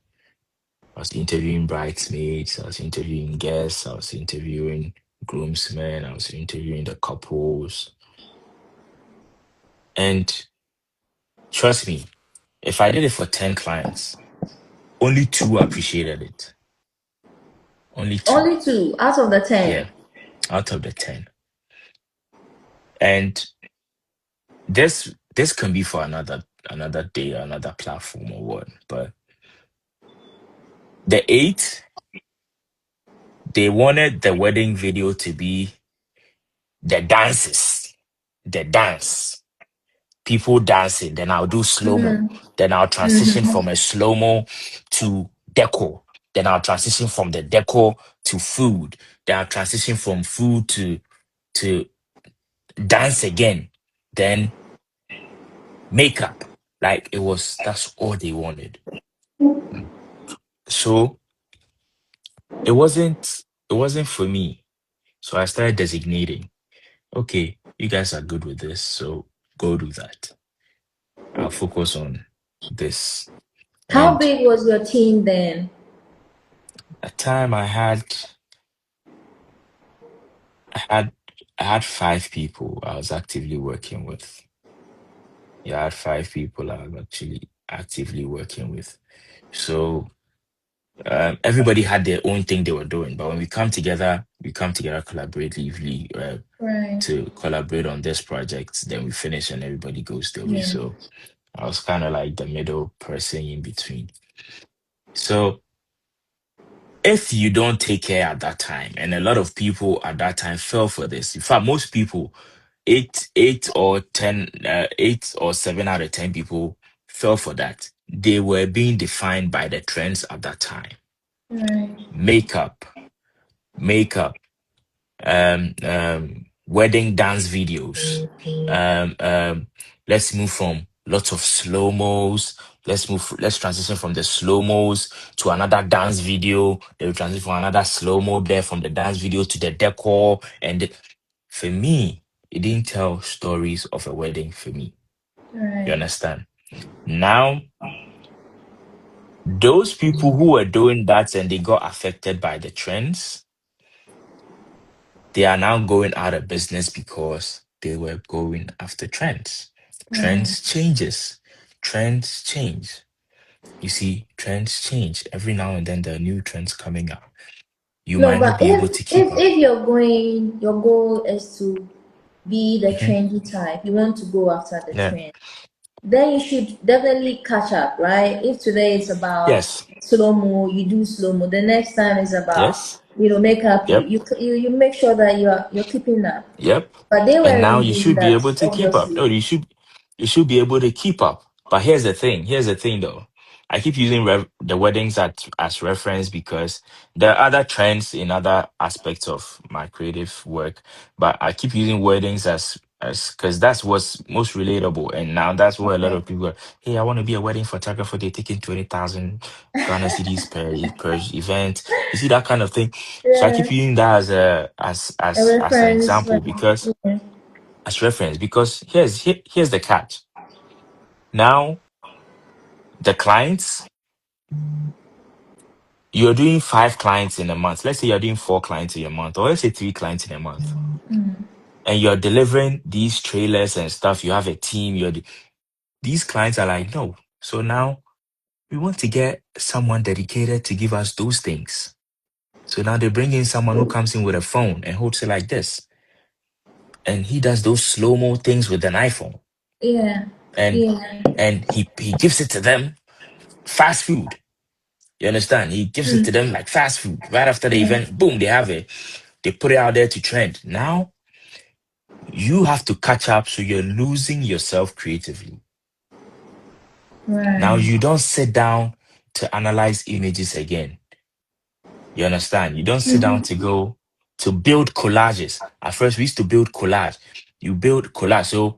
I was interviewing bridesmaids, I was interviewing guests, I was interviewing groomsmen, I was interviewing the couples. And trust me, if I did it for 10 clients, only two appreciated it. Only two. Only two out of the 10. Yeah, out of the 10. And this can be for another day, another platform or what. But the eight, they wanted the wedding video to be the dances, the dance, people dancing. Then I'll do slow mo. Then I'll transition from a slow mo to deco. Then I'll transition from the deco to food. Then I'll transition from food to dance again. Then makeup. Like that's all they wanted. So it wasn't for me. So I started designating, okay, you guys are good with this, so go do that. I'll focus on this. How And big was your team then? at time I had I had 5 people I was actively working with. Yeah, I had 5 people I was actually actively working with. So everybody had their own thing they were doing, but when we come together collaboratively Right. to collaborate on this project. Then we finish and everybody goes their way. Yeah. So I was kind of like the middle person in between. So if you don't take care at that time, and a lot of people at that time fell for this. In fact, most people, 8 or 7 out of 10 people fell for that. They were being defined by the trends at that time. Right. Makeup, makeup, wedding dance videos. Let's move from lots of slow mos. Let's transition from the slow mos to another dance video. Then we transition from another slow mo there from the dance video to the decor. For me, it didn't tell stories of a wedding for me. You Right. understand? Now, those people who were doing that and they got affected by the trends, they are now going out of business because they were going after trends. Right. Trends changes. Trends change. You see, trends change. Every now and then there are new trends coming up. You No, might not but be able if to keep if up. if you're going, your goal is to be the Mhm. trendy type. You want to go after the Yeah. trend. Then you should definitely catch up, right? If today it's about Yes. slow mo, you do slow mo. The next time is about Yes. makeup. You Yep. you you make sure that you're keeping up. Yep. But they And now weren't you doing should be that, able to keep up. No, obviously. you should be able to keep up. But here's the thing. Here's the thing though. I keep using the weddings as reference because there are other trends in other aspects of my creative work, but I keep using weddings as because that's what's most relatable. And now that's where a lot Okay. of people are, hey, I want to be a wedding photographer. They're taking 20,000 Ghana cedis per event. You see that kind of thing. So I keep Yeah. using that as a A as an reference. example because Yeah. as reference because here's the catch. Now the clients, you're doing 5 clients in a month. Let's say you're doing 4 clients in a month, or let's say 3 clients in a month, and you're delivering these trailers and stuff. You have a team. These clients are like, no. So now we want to get someone dedicated to give us those things. So now they bring in someone who comes in with a phone and holds it like this, and he does those slow mo things with an iPhone, Yeah. and Yeah. he gives it to them fast food. You understand? He gives it to them like fast food. Right after the Yeah. event, boom, they have it. They put it out there to trend. Now you have to catch up, so you're losing yourself creatively. Now Right. you don't sit down to analyze images again. You understand? You don't sit down to go to build collages. At first, we used to build collage. You build collage. So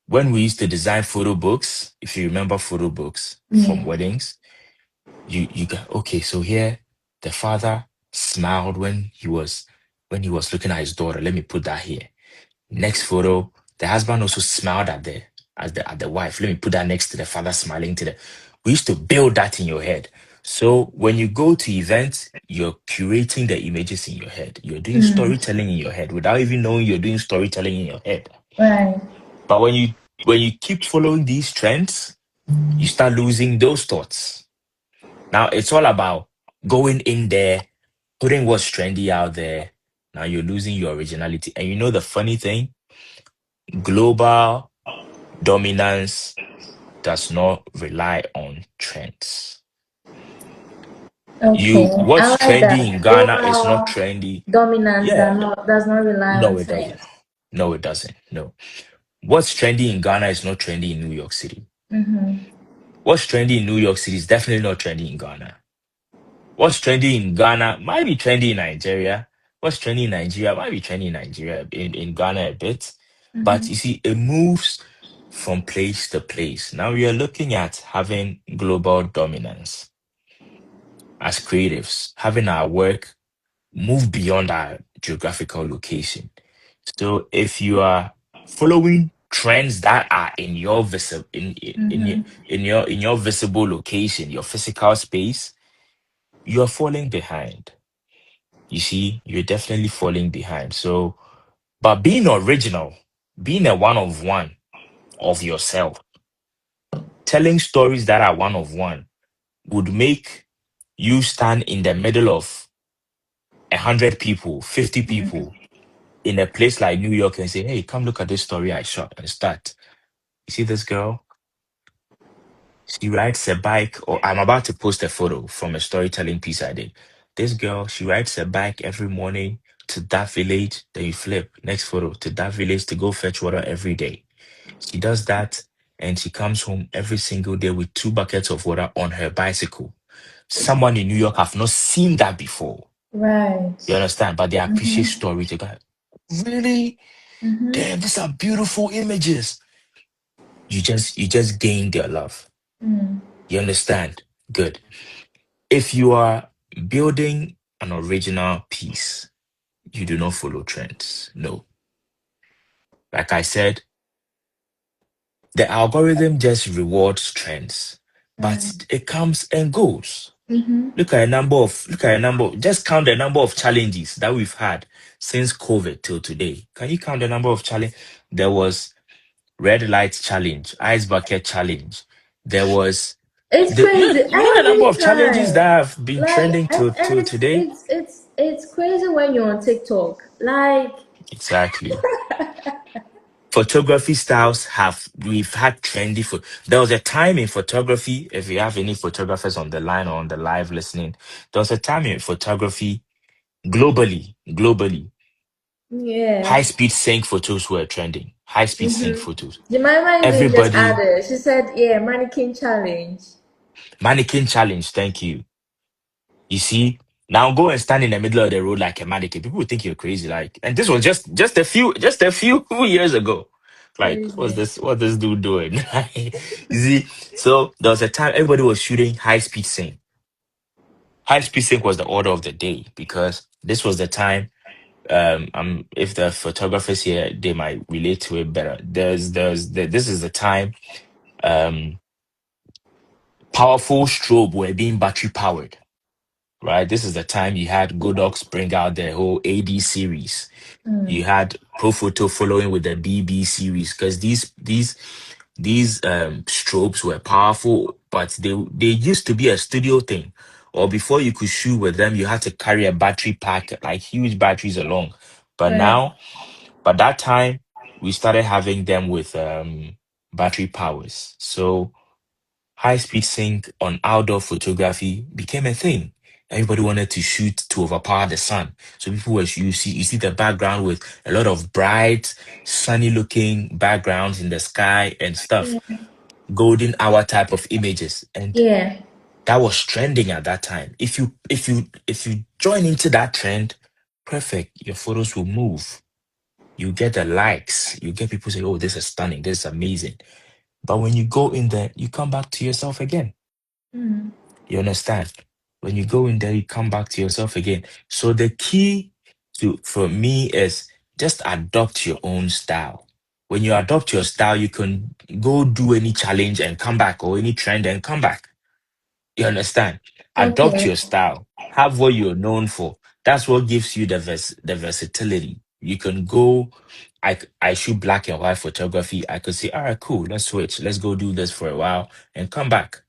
when we used to design photo books, if you remember photo books Yeah. from weddings, you got okay. So here, the father smiled when he was looking at his daughter. Let me put that here. Next photo, the husband also smiled at the wife. Let me put that next to the father smiling to the. We used to build that in your head. So when you go to events, you're curating the images in your head. You're doing storytelling in your head without even knowing you're doing storytelling in your head. Right. But when you keep following these trends, you start losing those thoughts. Now it's all about going in there, putting what's trendy out there. Now you're losing your originality. And you know the funny thing? Global dominance does not rely on trends. Okay. I What's like trendy in that. Ghana is not Global trendy. dominance Yeah. does not rely on No, it doesn't. trends. No, it doesn't. No. What's trendy in Ghana is not trendy in New York City. What's trendy in New York City is definitely not trendy in Ghana. What's trendy in Ghana might be trendy in Nigeria. What's trendy in Nigeria might be trendy in Nigeria, in Ghana a bit. But you see, it moves from place to place. Now we are looking at having global dominance as creatives, having our work move beyond our geographical location. So if you are following trends that are in your visible in your visible location, your physical space, you're falling behind. You see, you're definitely falling behind. So, but being original, being a one of one of yourself, telling stories that are one of one would make you stand in the middle of 100 people, 50 people in a place like New York and say, "Hey, come look at this story I shot," and start. You see this girl? She rides a bike, or I'm about to post a photo from a storytelling piece I did. This girl, she rides a bike every morning to that village. Then you flip, next photo, to that village to go fetch water every day. She does that and she comes home every single day with 2 buckets of water on her bicycle. Someone in New York have not seen that before. Right. You understand? But they appreciate stories. They go, really? Damn, these are beautiful images. You just gain their love. You understand? Good. If you are building an original piece, you do not follow trends. No. Like I said, the algorithm just rewards trends, Right. but it comes and goes. Just count the number of challenges that we've had since COVID till today. Can you count the number of challenge? There was red light challenge, ice bucket challenge. There was It's crazy you know the number every of challenges time. that have been Like, trending till today? it's crazy when you're on TikTok. Like, Exactly. Photography styles we've had trendy for there was a time in photography, if you have any photographers on the line or on the live listening, there was a time in photography globally, yeah. high-speed sync photos were trending. High-speed sync photos. Jemima even just Everybody, added. She said, "Yeah, mannequin challenge." mannequin challenge, thank you. You see, now go and stand in the middle of the road like a mannequin. People would think you're crazy. Like, and this was just a few years ago. Like, Crazy. what's this dude doing? You see, so there was a time everybody was shooting high speed sync. High speed sync was the order of the day because this was the time. If the photographers here, they might relate to it better. This is the time. Um, Powerful strobe were being battery powered. Right? This is the time you had Godox bring out the whole AD series. You had Profoto following with the BB series because these strobes were powerful, but they used to be a studio thing. Or before you could shoot with them, you had to carry a battery pack, like huge batteries along. But Right. now, but that time, we started having them with battery powers. So high speed sync on outdoor photography became a thing. Everybody wanted to shoot to overpower the sun. So people were you see the background with a lot of bright, sunny looking backgrounds in the sky and stuff. Yeah. Golden hour type of images. And Yeah. that was trending at that time. If you join into that trend, perfect. Your photos will move. You get the likes. You get people say, "Oh, this is stunning. This is amazing." But when you go in there, you come back to yourself again. You understand? When you go in there, you come back to yourself again. So the key for me is just adopt your own style. When you adopt your style, you can go do any challenge and come back or any trend and come back. You understand? Adopt Okay. your style. Have what you're known for. That's what gives you the versatility. You can go. I shoot black and white photography. I could say, all right, cool. Let's switch. Let's go do this for a while and come back.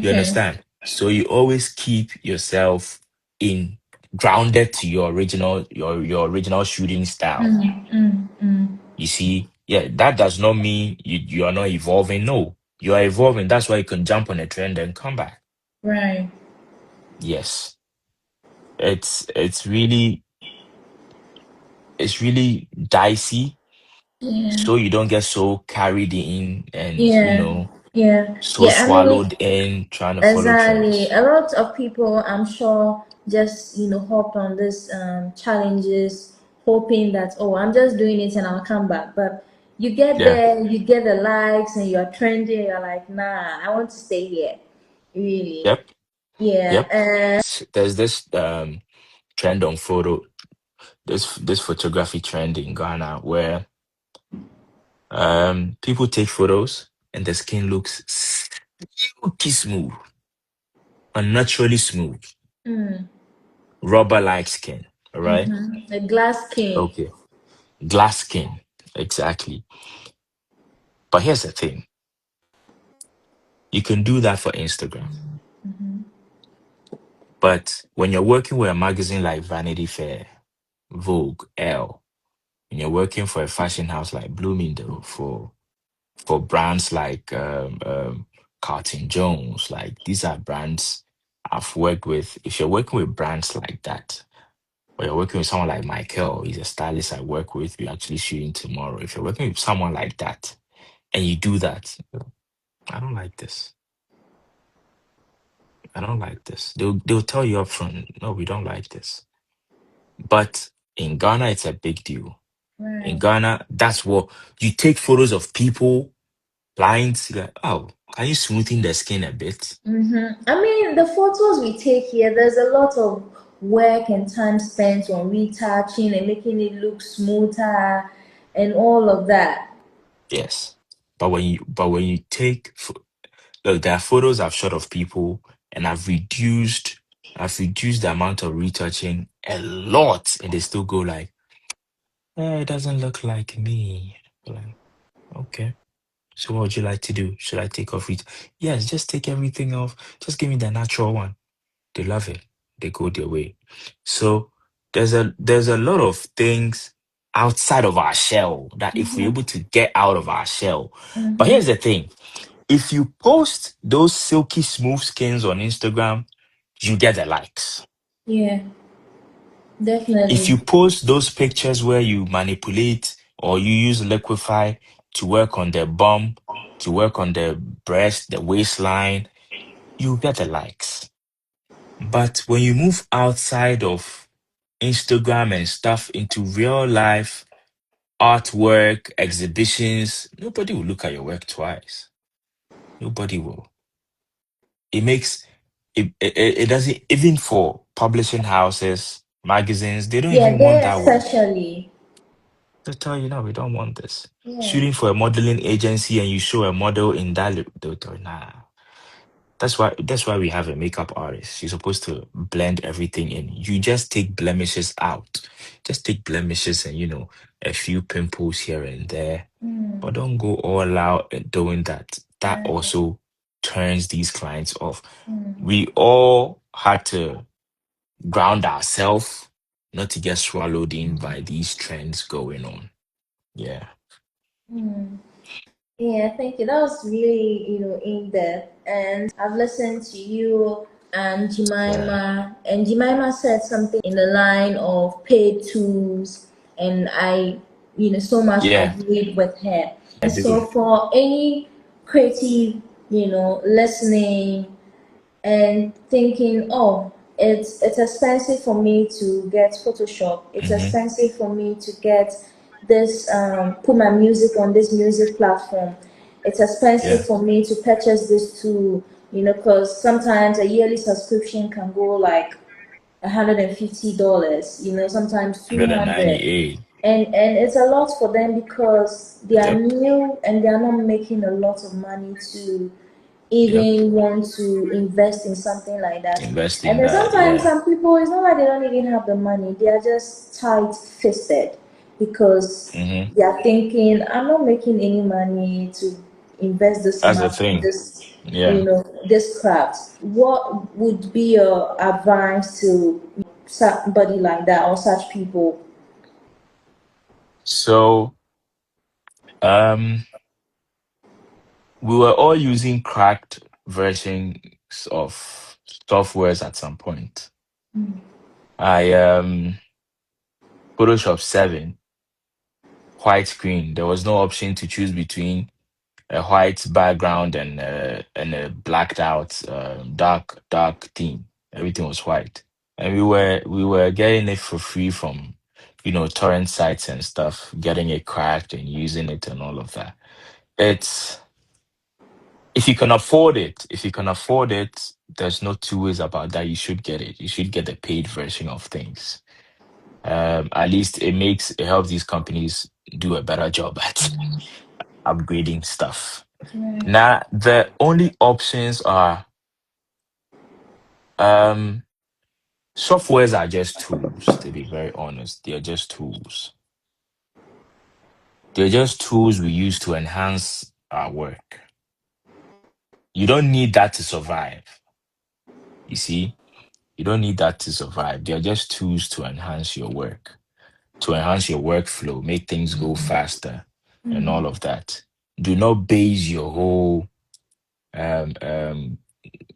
You Okay. understand? So you always keep yourself in grounded to your original shooting style. You see, yeah, that does not mean you are not evolving. No, you are evolving. That's why you can jump on a trend and come back. Right. Yes. It's really dicey. Yeah. So you don't get so carried in and Yeah. Yeah. so Yeah. I mean, swallowed in trying to follow exactly. trends. A lot of people, I'm sure, just hop on this challenges, hoping that, oh, I'm just doing it and I'll come back. But you get Yeah. there, you get the likes, and you're trending. You're like, nah, I want to stay here. Really. Yep. Yeah. Yep. There's this trend on photo this photography trend in Ghana where People take photos and the skin looks silky smooth, unnaturally smooth, Mm. rubber-like skin. All right. A glass skin. Okay. Glass skin. Exactly. But here's the thing. You can do that for Instagram. But when you're working with a magazine like Vanity Fair, Vogue, Elle, and you're working for a fashion house like Bloomingdale, for brands like Carlton Jones, like these are brands I've worked with. If you're working with brands like that, or you're working with someone like Michael, he's a stylist I work with, we're actually shooting tomorrow. If you're working with someone like that and you do that, I don't like this. I don't like this. They'll tell you up front, no, we don't like this. But in Ghana, it's a big deal. In Right. Ghana, that's what you take photos of people blind, like, oh, can you smoothen the skin a bit? I mean, the photos we take here, there's a lot of work and time spent on retouching and making it look smoother and all of that. Yes. But when you look, there are photos I've shot of people and I've reduced the amount of retouching a lot, and they still go like, it doesn't look like me. Like, okay. So what would you like to do? Should I take off it? Yes, just take everything off. Just give me the natural one. They love it. They go their way. So there's a lot of things outside of our shell that if we're able to get out of our shell. But here's the thing. If you post those silky smooth skins on Instagram, you get the likes. Yeah, If definitely. you post those pictures where you manipulate or you use liquify to work on the bum, to work on the breast, the waistline, you get the likes. But when you move outside of Instagram and stuff into real life artwork, exhibitions, nobody will look at your work twice. Nobody will. It doesn't, even for publishing houses, magazines, they don't Yeah, even want they that one. especially. They tell you, no, we don't want this. Yeah. Shooting for a modeling agency and you show a model in that, they'll tell you, nah. That's why we have a makeup artist. You're supposed to blend everything in. You just take blemishes out. Just take blemishes and a few pimples here and there. But don't go all out and doing that. That Right. also turns these clients off. We all had to ground ourselves not to get swallowed in by these trends going on. Yeah. Yeah, thank you. That was really, in depth. And I've listened to you and Yeah. Jemima, and Jemima said something in the line of paid tools, and I, so much Yeah. agreed with her. I And do. so for any creative, listening and thinking, oh, it's expensive for me to get Photoshop. It's Mm-hmm. expensive for me to get this put my music on this music platform. It's expensive Yeah. for me to purchase this tool, because sometimes a yearly subscription can go like $150, sometimes 200, 198. and it's a lot for them because they are Yep. new and they are not making a lot of money to Yep. even want to invest in something like that. Invest And in then that. sometimes Yeah. some people, it's not like they don't even have the money, they are just tight fisted because Mm-hmm. they are thinking, I'm not making any money to invest this That's the much in thing. this, Yeah. this craft. What would be your advice to somebody like that or such people? So, um, we were all using cracked versions of softwares at some point. I Photoshop 7, white screen. There was no option to choose between a white background and a blacked out dark theme. Everything was white, and we were getting it for free from torrent sites and stuff, getting it cracked and using it and all of that. It's if you can afford it, there's no two ways about that. You should get it. You should get the paid version of things. At least it helps these companies do a better job at upgrading stuff. Right. Now, the only options are softwares are just tools, to be very honest. They're just tools. They're just tools we use to enhance our work. You don't need that to survive. You see, you don't need that to survive. They're just tools to enhance your work, to enhance your workflow, make things go faster, and all of that. Do not base um, um,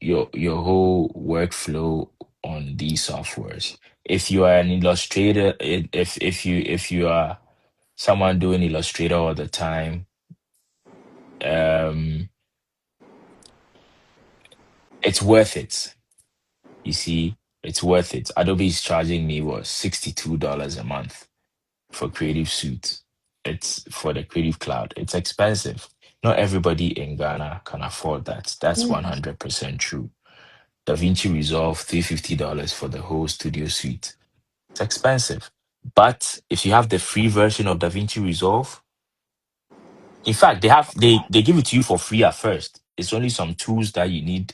your whole workflow on these softwares. If you are an illustrator, if you are someone doing Illustrator all the time, um, it's worth it. You see, it's worth it. Adobe is charging me what $62 a month for Creative Suite. It's for the Creative Cloud. It's expensive. Not everybody in Ghana can afford that. That's Yeah. 100% true. DaVinci Resolve, $350 for the whole studio suite. It's expensive. But if you have the free version of DaVinci Resolve, in fact, they give it to you for free at first. It's only some tools that you need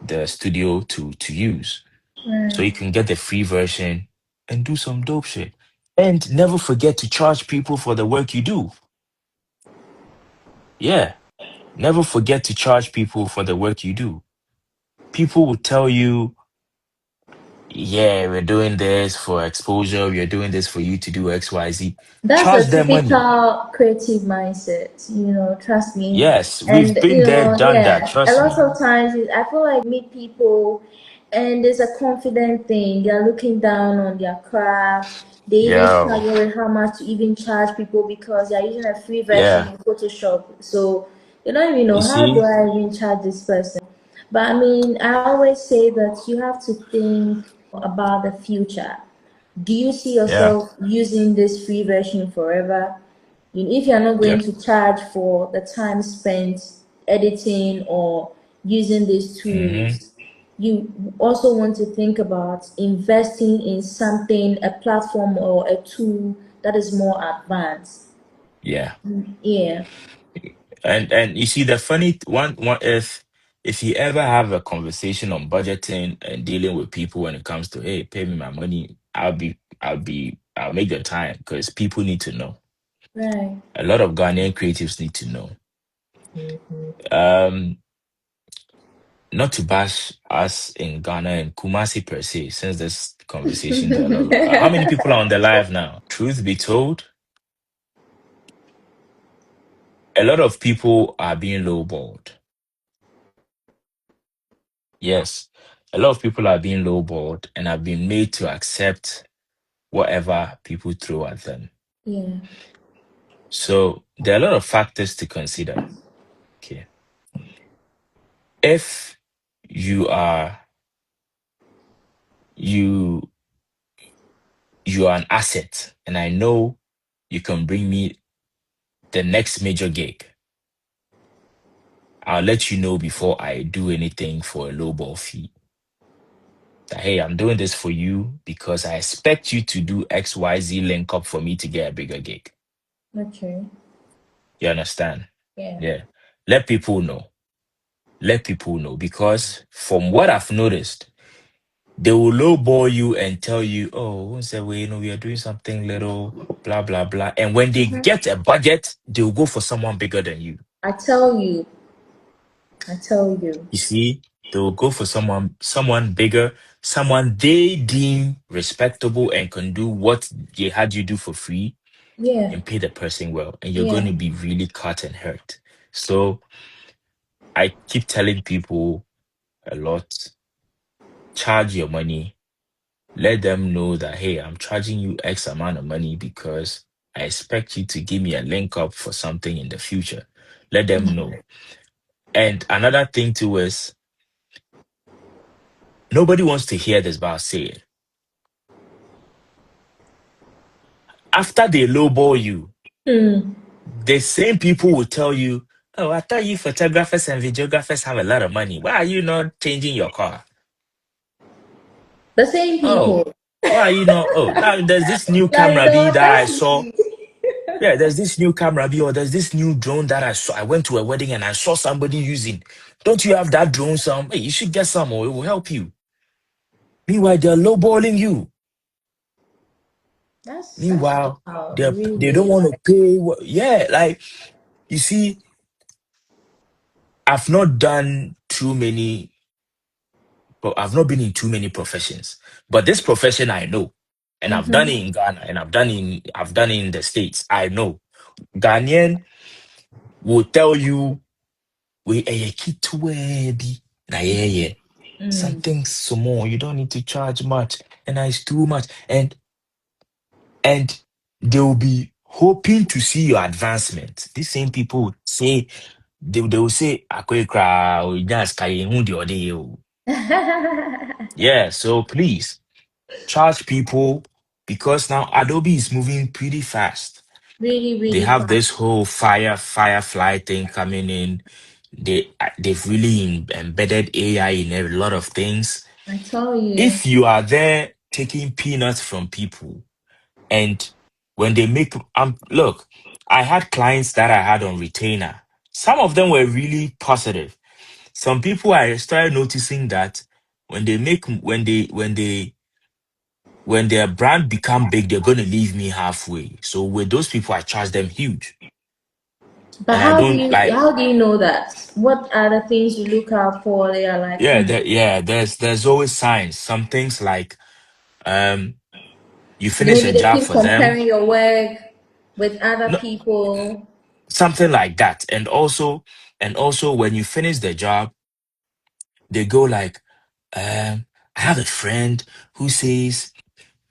the studio to use. So Right. you can get the free version and do some dope shit. And never forget to charge people for the work you do. Yeah. Never forget to charge people for the work you do. People will tell you, yeah, we're doing this for exposure. We're doing this for you to do XYZ. That's Charge a them money. typical creative mindset, trust me. Yes, we've And, been there, done that. yeah, a Trust lot me. of times I feel like meet people and there's a confident thing. They're looking down on their craft. They even Yo. struggle with how much to even charge people because they're using a free version Yeah. of Photoshop. So they don't even You know how do see? I even charge this person. But I mean, I always say that you have to think about the future. Do you see Yeah. yourself using this free version forever? If you're not going Yep. to charge for the time spent editing or using these Mm-hmm. tools, you also want to think about investing in something, a platform or a tool that is more advanced. Yeah. Yeah, And you see the one if you ever have a conversation on budgeting and dealing with people when it comes to hey, pay me my money, I'll make the time because people need to know. right. A lot of Ghanaian creatives need to know. Um, not to bash us in Ghana and Kumasi per se, since this conversation there, how many people are on the live now? Truth be told, a lot of people are being lowballed. Yes, a lot of people are being lowballed and have been made to accept whatever people throw at them. Yeah, So there are a lot of factors to consider. Okay. If you are you you are an asset and I know you can bring me the next major gig, I'll let you know before I do anything for a lowball fee. That, hey, I'm doing this for you because I expect you to do XYZ link up for me to get a bigger gig. okay. You understand? Yeah. Yeah. Let people know. Let people know because from what I've noticed, they will lowball you and tell you, oh, once a way, we are doing something little, blah, blah, blah. And when they get a budget, they'll go for someone bigger than you. I tell you, I tell you. You see, they will go for someone bigger, someone they deem respectable and can do what they had you do for free Yeah, and pay the person well. And you're going yeah. to be really cut and hurt. So I keep telling people a lot, charge your money. Let them know that, hey, I'm charging you X amount of money because I expect you to give me a link up for something in the future. Let them know. And another thing too is nobody wants to hear this, but I'll say it. After they lowball you, Hmm. the same people will tell you, oh, I thought you photographers and videographers have a lot of money. Why are you not changing your car? The same Oh, people. why are you not? Oh, now there's this new Like camera the B that I saw. audacity. Yeah, there's this new camera, or there's this new drone that I saw. I went to a wedding and I saw somebody using. Don't you have that drone? Some, hey, you should get some, or it will help you. Meanwhile, they're lowballing you. That's Meanwhile, wild. they don't Really. want to Like, pay. Yeah, like you see, I've not done too many. I've not been in too many professions, but this profession I know, and I've done it in Ghana, and I've done it in the States. I know Ghanaian will tell you we a kid na yeah yeah something small. You don't need to charge much, and it's too much, and they will be hoping to see your advancement. These same people would say they will say "Akwe kra o nya sika yi, hu de ɔde yɛ o." Yeah, so please charge people because now Adobe is moving pretty fast. really, They really have fun. this whole Firefly thing coming in. They've really embedded AI in a lot of things. I tell you. If you are there taking peanuts from people, and when they make look, I had clients that I had on retainer. Some of them were really positive. Some people I started noticing that when they make when their brand become big, they're gonna leave me halfway. So with those people, I charge them huge, But and I don't like. how do you know that? What are the things you look out for? They are like, Yeah, there's always signs. Some things like um, you finish maybe a they job keep for them, comparing your work with other no, people. something like that, and also when you finish the job, they go like, I have a friend who says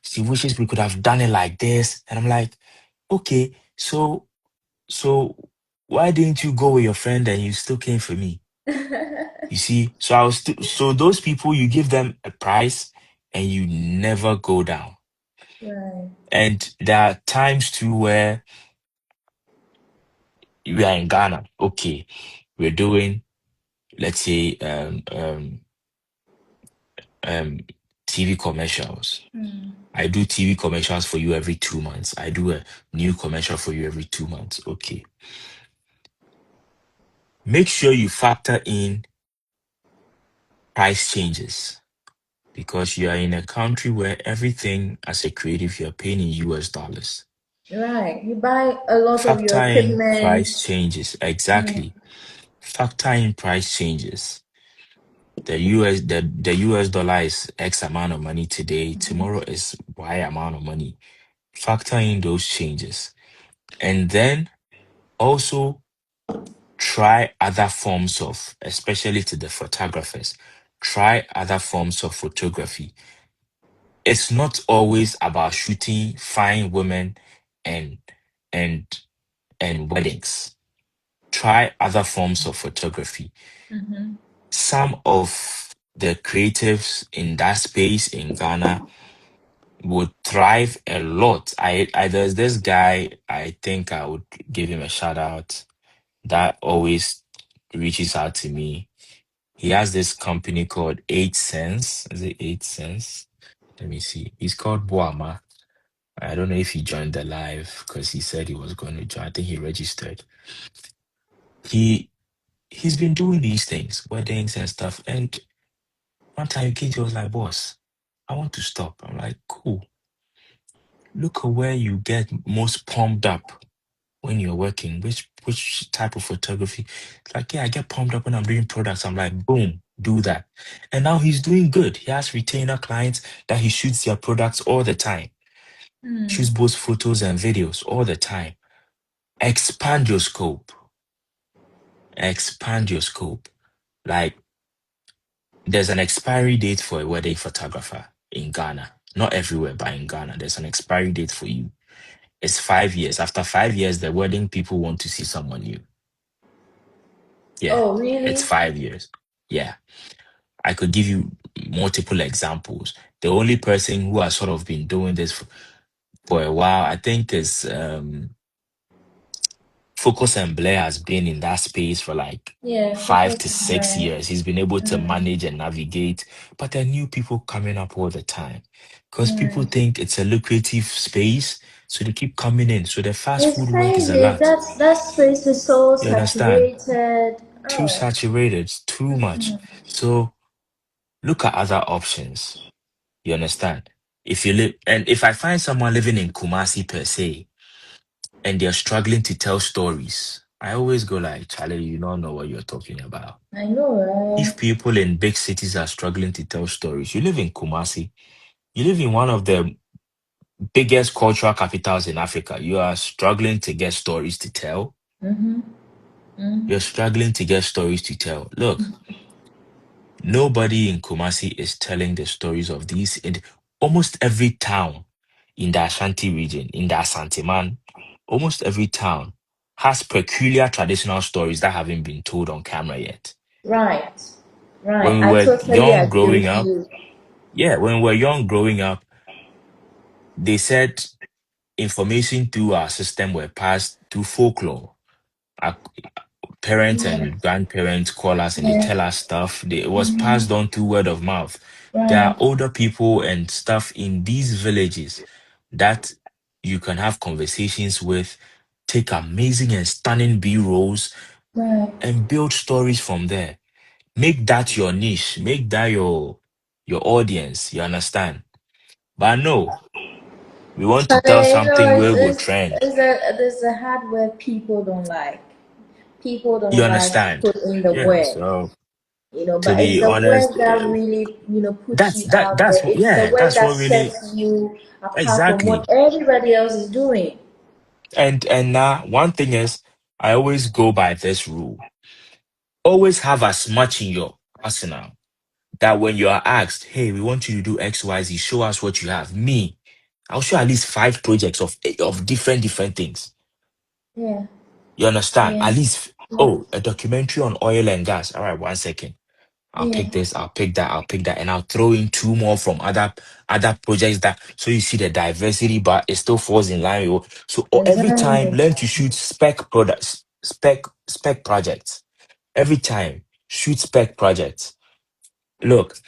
she wishes we could have done it like this, and I'm like, okay, so why didn't you go with your friend and you still came for me? You see, so so those people, you give them a price and you never go down. Right. And there are times too where we are in Ghana. Okay, we're doing, let's say, um, TV commercials. I do TV commercials for you every 2 months. I do a new commercial for you every 2 months. Okay. Make sure you factor in price changes because you are in a country where everything as a creative you're paying in US dollars. Right. You buy a lot of your Factor in equipment. price changes. Exactly. Factor in price changes. The US dollar is X amount of money today. Tomorrow is Y amount of money. Factor in those changes. And then also try other forms of, especially to the photographers, try other forms of photography. It's not always about shooting fine women and and and weddings. Try other forms of photography. Some of the creatives in that space in Ghana would thrive a lot. I there's this guy, I think I would give him a shout out, that always reaches out to me. He has this company called 8 Cents. Is it 8 Cents? Let me see. He's called Boama. I don't know if he joined the live because he said he was going to join. I think he registered. He he's been doing these things, weddings and stuff. And one time KJ was like, "Boss, I want to stop." I'm like, "Cool. Look at where you get most pumped up when you're working. Which type of photography?" It's like, "Yeah, I get pumped up when I'm doing products." I'm like, "Boom, do that." And now he's doing good. He has retainer clients that he shoots their products all the time. Shoots both photos and videos all the time. Expand your scope. Expand your scope. Like, there's an expiry date for a wedding photographer in Ghana. Not everywhere, but in Ghana, there's an expiry date for you. It's 5 years. After 5 years, the wedding people want to see someone new. Yeah, Oh, it's really? 5 years. Yeah, I could give you multiple examples. The only person who has sort of been doing this for a while, I think, is Focus and Blair has been in that space for like Yeah, 5 to 6 years. focus. He's been able to Mm, manage and navigate, but there are new people coming up all the time because people mm. think it's a lucrative space, so they keep coming in. So the fast It's food work is a crazy. lot. That space is so You understand? saturated. Too Oh, saturated, it's too much. So look at other options. You understand? If you live, and if I find someone living in Kumasi per se, and they're struggling to tell stories, I always go like, Charlie, you don't know what you're talking about. I know, right? If people in big cities are struggling to tell stories, you live in Kumasi, you live in one of the biggest cultural capitals in Africa, you are struggling to get stories to tell. Mm-hmm. Mm. You're struggling to get stories to tell. Look, nobody in Kumasi is telling the stories of these. In almost every town in the Ashanti region, in the Asanteman, almost every town has peculiar traditional stories that haven't been told on camera yet. Right. Right. When we I were totally young agree growing with up, you. yeah, when we were young growing up, they said information through our system were passed through folklore. Our parents Yeah. and grandparents call us and they Yeah. tell us stuff. It was Mm-hmm. passed on through word of mouth. There are Right. older people and stuff in these villages that you can have conversations with, take amazing and stunning B-rolls, Right. and build stories from there. Make that your niche, make that your audience. You understand? But no, we want to But tell you know, something where we trend. there's a hardware people don't like. People You don't like to understand? put in the Yeah. work. So But to it's be the work honest, that really, puts that's you that out that's there. what It's the yeah, work that's that what really sets you apart from what exactly. everybody else is doing. And now one thing is I always go by this rule. Always have as much in your arsenal that when you are asked, hey, we want you to do XYZ, show us what you have. Me, I'll show at least 5 projects of different things. Yeah, You understand? yeah, At least, yeah, oh, a documentary on oil and gas. All right, 1 second. I'll yeah. pick this, I'll pick that, I'll pick that, and I'll throw in two more from other projects that so you see the diversity, but it still falls in line with. So every time, Exactly. learn to shoot spec products, spec projects. Every time, shoot spec projects. Look,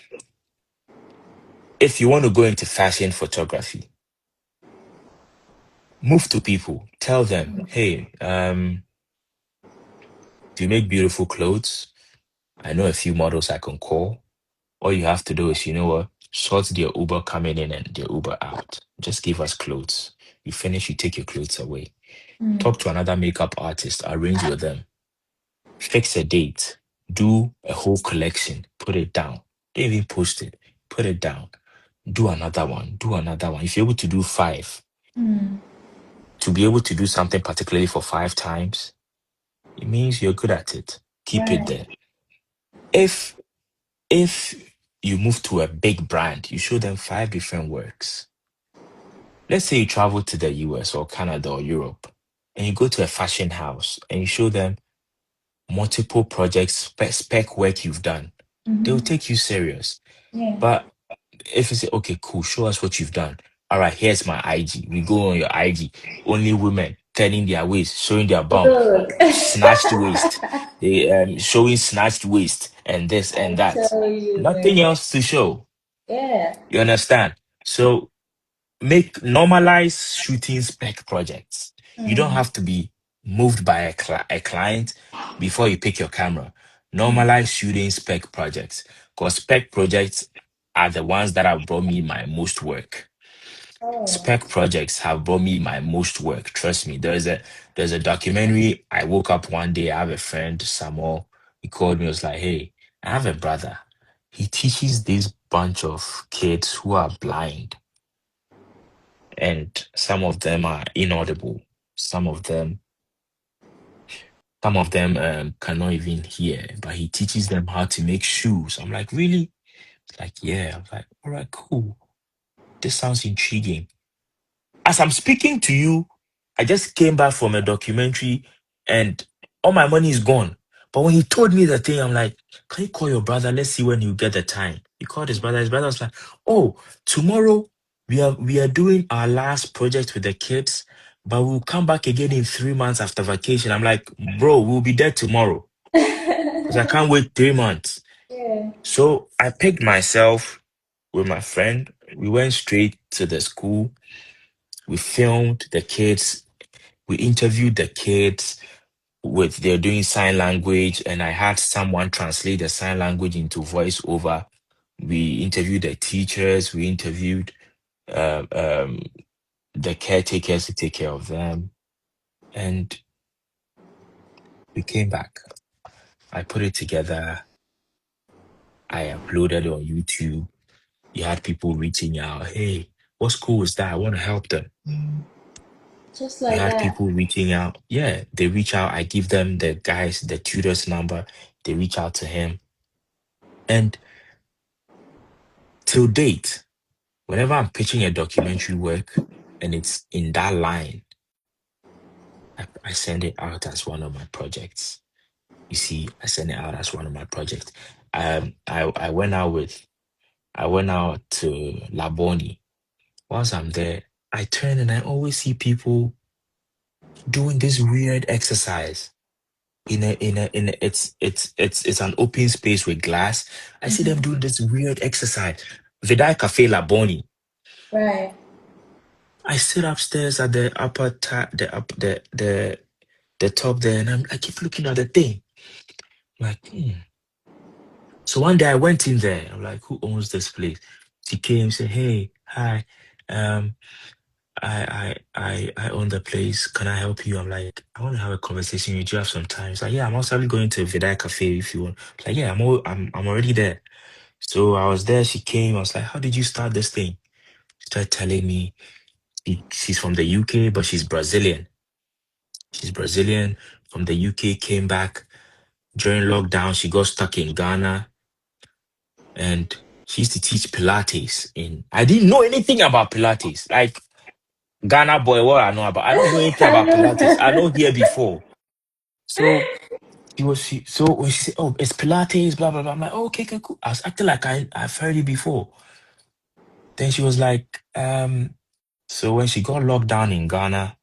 if you want to go into fashion photography, move to people, tell them, hey, do you make beautiful clothes? I know a few models I can call. All you have to do is, you know what, sort their Uber coming in and their Uber out. Just give us clothes. You finish, you take your clothes away. Mm. Talk to another makeup artist, arrange with them. Fix a date. Do a whole collection. Put it down. Don't even post it. Put it down. Do another one. Do another one. If you're able to do five, Mm. to be able to do something particularly for 5 times, it means you're good at it. Keep it Right. there. If if you move to a big brand, you show them 5 different works. Let's say you travel to the US or Canada or Europe and you go to a fashion house and you show them multiple projects, spec work you've done. They will Mm-hmm. take you serious. Yeah. But if you say, okay, cool, show us what you've done. All right, here's my IG. We go on your IG. Only women turning their waist, showing their bump, Look, snatched waist, they showing snatched waist, and this I and that. tell you, Nothing man. else to show. Yeah. You understand? So make normalize shooting spec projects. You don't Mm. have to be moved by a client before you pick your camera. Mm. Normalize shooting spec projects because spec projects are the ones that have brought me my most work. Oh. Spec projects have brought me my most work. Trust me. There's a documentary. I woke up one day. I have a friend, Samuel. He called me. Was like, "Hey, I have a brother. He teaches this bunch of kids who are blind and some of them are inaudible. Some of them, some of them cannot even hear, but he teaches them how to make shoes. I'm like, really? It's like, yeah. I'm like, all right, cool. This sounds intriguing. As I'm speaking to you, I just came back from a documentary and all my money is gone. But when he told me the thing, I'm like, can you call your brother? Let's see when you get the time. He called his brother. His brother was like, oh, tomorrow we are doing our last project with the kids, but we'll come back again in 3 months after vacation. I'm like, bro, we'll be there tomorrow because I can't wait 3 months. Yeah. So I picked myself with my friend. We went straight to the school. We filmed the kids. We interviewed the kids with they're doing sign language, and I had someone translate the sign language into voiceover. We interviewed the teachers. We interviewed uh, um, the caretakers to take care of them, and we came back. I put it together. I uploaded it on YouTube. You had people reaching out, hey, what school is that? I want to help them. Just We like had that. people reaching out. Yeah, they reach out. I give them the guys, the tutor's number. They reach out to him. And till date, whenever I'm pitching a documentary work and it's in that line, I send it out as one of my projects. You see, I send it out as one of my projects. I went out with I went out to Laboni. Once I'm there, I turn and I always see people doing this weird exercise it's an open space with glass. I see them doing this weird exercise. Vidai Cafe Laboni. Right. I sit upstairs at the upper the up the top there, and I keep looking at the thing. Like, So one day I went in there. I'm like, who owns this place? She came, said, hey, hi. Um, I own the place. Can I help you? I'm like, I want to have a conversation with you. Have some time. She's like, yeah, I'm also going to Vidai Cafe if you want. Like, yeah, I'm already there. So I was there. She came. I was like, how did you start this thing? She started telling me she's from the UK, but she's Brazilian. She's Brazilian from the UK. Came back during lockdown. She got stuck in Ghana, and she used to teach Pilates. In I didn't know anything about Pilates. Like Ghana boy, what I know about. I don't know anything I about Pilates. I know know. here before. So so when she said, oh, it's Pilates, blah blah blah. I'm like, oh, okay, okay, cool. I was acting like I've heard it before. Then she was like, so when she got locked down in Ghana,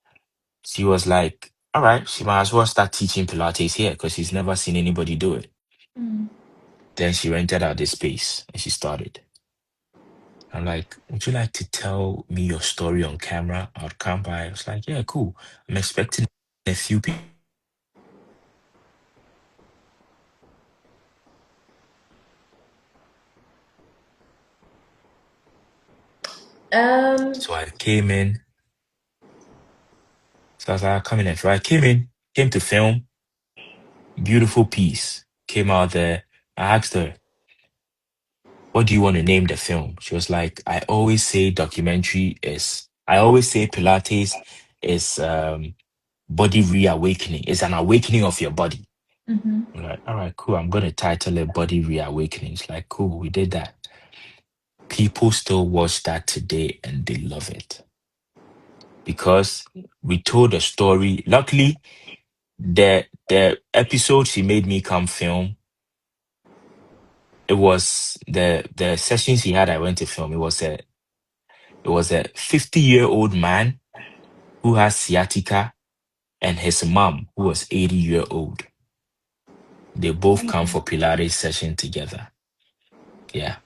she was like, all right, she might as well start teaching Pilates here because she's never seen anybody do it. Mm. Then she rented out this space and she started. I'm like, would you like to tell me your story on camera? I'll come by. I was like, yeah, cool. I'm expecting a few people. Um. So I came in. So I was like, come in. So I came in, came to film. Beautiful piece. Came out there. I asked her, what do you want to name the film? She was like, I always say Pilates is body reawakening. It's an awakening of your body. Mhm. I'm like, all right, cool. I'm gonna title it Body Reawakening. It's like, cool, we did that. People still watch that today and they love it. Because we told a story. Luckily, the episode she made me come film, it was the sessions he had I went to film. It was a 50-year-old man who has sciatica and his mom who was 80-year old. They both come for Pilates session together. Yeah.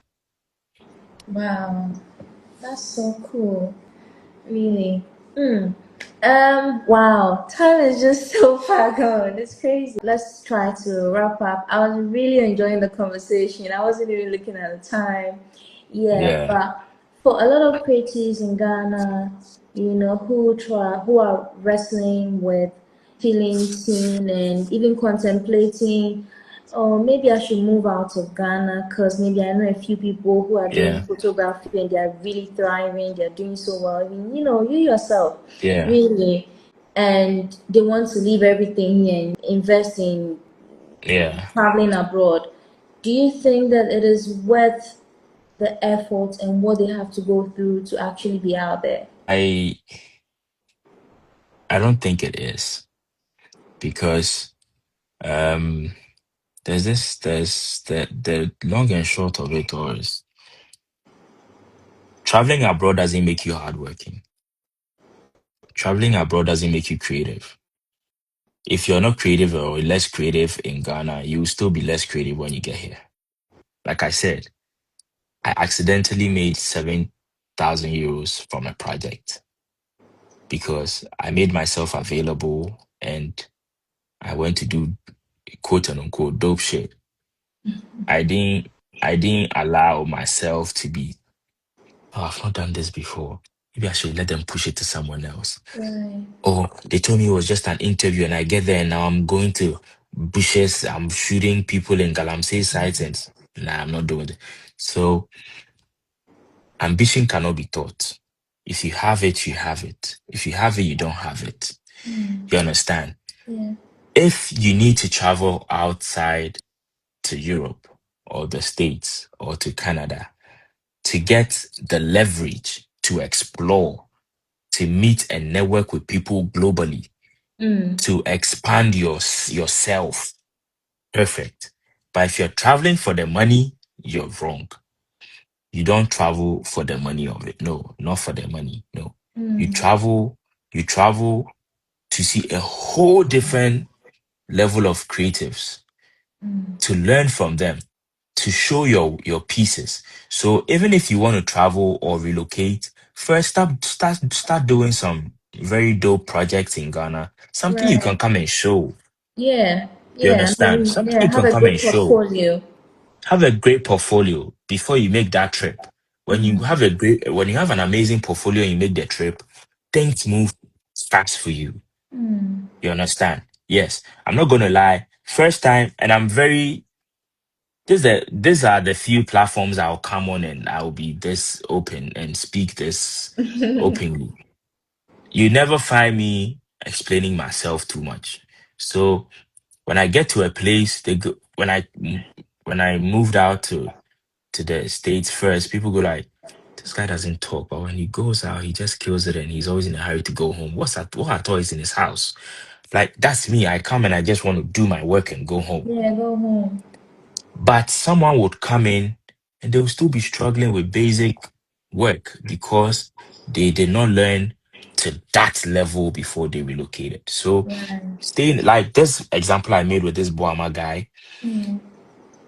Wow. That's so cool. Really. Mm. Wow. Time is just so far gone. It's crazy. Let's try to wrap up. I was really enjoying the conversation. I wasn't even looking at the time. Yeah, Yeah. but for a lot of creatives in Ghana, who are wrestling with feeling seen and even contemplating, oh, maybe I should move out of Ghana because maybe I know a few people who are doing Yeah. photography and they're really thriving, they're doing so well. I mean, you yourself, Yeah. really, and they want to leave everything here and invest in Yeah. traveling abroad. Do you think that it is worth the effort and what they have to go through to actually be out there? I don't think it is because um there's the long and short of it all is traveling abroad doesn't make you hardworking. traveling abroad doesn't make you creative. If you're not creative or less creative in Ghana, you will still be less creative when you get here. Like I said, I accidentally made 7,000 euros from a project because I made myself available and I went to do quote unquote dope shit. I didn't I didn't allow myself to be, oh, I've not done this before. Maybe I should let them push it to someone else. Right. Or they told me it was just an interview and I get there and now I'm going to bushes, I'm shooting people in Galamsey sites and nah, I'm not doing it. So ambition cannot be taught. If you have it, you have it. If you have it, you don't have it. You understand? Yeah. If you need to travel outside to Europe or the States or to Canada to get the leverage to explore, to meet and network with people globally, Mm. to expand yourself, perfect. But if you're traveling for the money, you're wrong. You don't travel for the money of it. No, not for the money. No. You Mm. travel, you travel to see a whole different level of creatives, Mm. to learn from them, to show your pieces. So even if you want to travel or relocate, first start doing some very dope projects in Ghana. Something you can Right. come and show. Yeah. You Yeah. I understand? mean, Something yeah, you have can a come and good show. portfolio. Have a great portfolio before you make that trip. When you have an amazing portfolio and you make the trip, things move fast for you. Mm. You understand? Yes. I'm not gonna lie. First time, and I'm very these are the few platforms I'll come on and I'll be this open and speak this openly. You never find me explaining myself too much. So when I get to a place, when I moved out to the States first, people go like, this guy doesn't talk, but when he goes out, he just kills it and he's always in a hurry to go home. What are toys in his house? Like, that's me. I come and I just want to do my work and go home. Yeah, go home. But someone would come in and they will still be struggling with basic work because they did not learn to that level before they relocated. So Right. staying like this example I made with this Boama guy, Mm.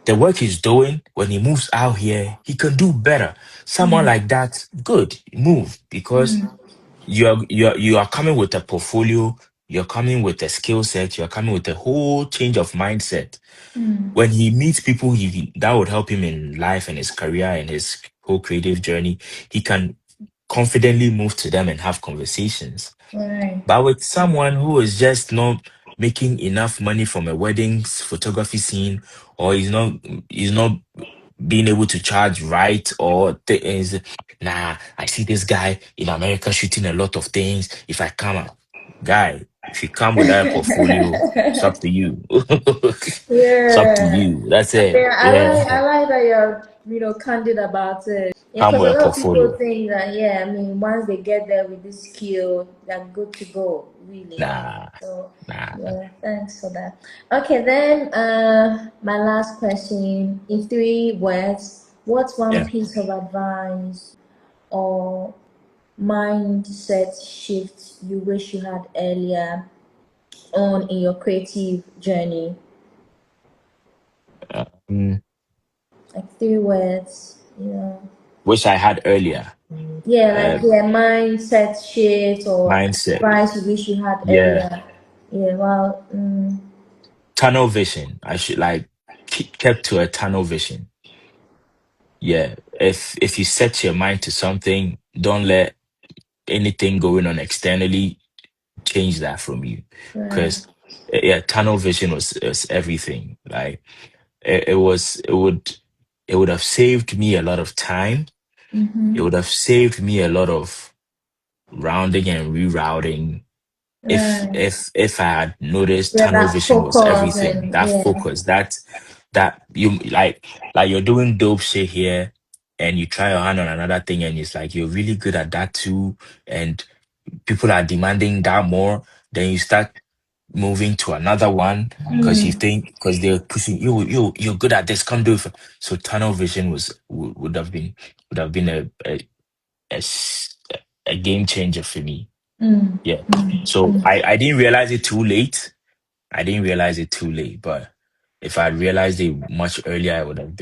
the work he's doing, when he moves out here, he can do better. Someone Mm. like that, good, move because Mm. you are coming with a portfolio, you're coming with a skill set, you're coming with a whole change of mindset. Mm. When he meets people, he that would help him in life and his career and his whole creative journey. He can confidently move to them and have conversations. Right. But with someone who is just not making enough money from a weddings photography scene, or he's not being able to charge right, or things, nah, I see this guy in America shooting a lot of things. If I come out, guy, if you come with that portfolio, it's up to you. It's up to Yeah. you. That's it. Yeah, I Yeah. like that you're candid about it. Yeah, Come because a with a lot of people portfolio. think that yeah, I mean once they get there with this skill, they're good to go. Really, I mean. Nah, So nah. yeah, thanks for that. Okay, then my last question in 3 words. What's one Yeah. piece of advice or mindset shift you wish you had earlier on in your creative journey? Mm, Like 3 words, you know. Which I had earlier. Yeah, like Uh, yeah, mindset shift or Mindset. advice you wish you had Yeah. earlier. Yeah, well, Tunnel vision. I should like keep kept to a tunnel vision. Yeah. If you set your mind to something, don't let anything going on externally change that from you. right. Because yeah, tunnel vision was everything. Like it was it would have saved me a lot of time. It Mm-hmm. would have saved me a lot of rounding and rerouting Right. if I had noticed Yeah, tunnel that vision was focus everything. and That yeah. focus, that you like you're doing dope shit here and you try your hand on another thing and it's like you're really good at that too and people are demanding that more, then you start moving to another one because you Mm, think because they're pushing you're good at this, come do it. So tunnel vision would have been a, a game changer for me. Mm. Yeah. So I didn't realize it too late. I didn't realize it too late, but if I realized it much earlier, I would Yeah, have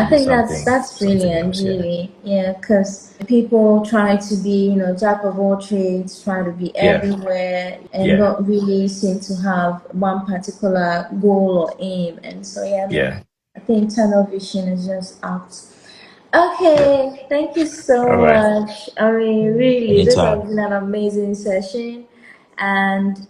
I been think that's something brilliant, else. Yeah. really. Yeah, because people try to be, jack of all trades, try to be Yeah. everywhere, and Yeah. not really seem to have one particular goal or aim. And so, yeah, Yeah. I think tunnel vision is just out. Yeah. Okay, thank you All so right. much. I mean, really, this has Anytime. been an amazing session, and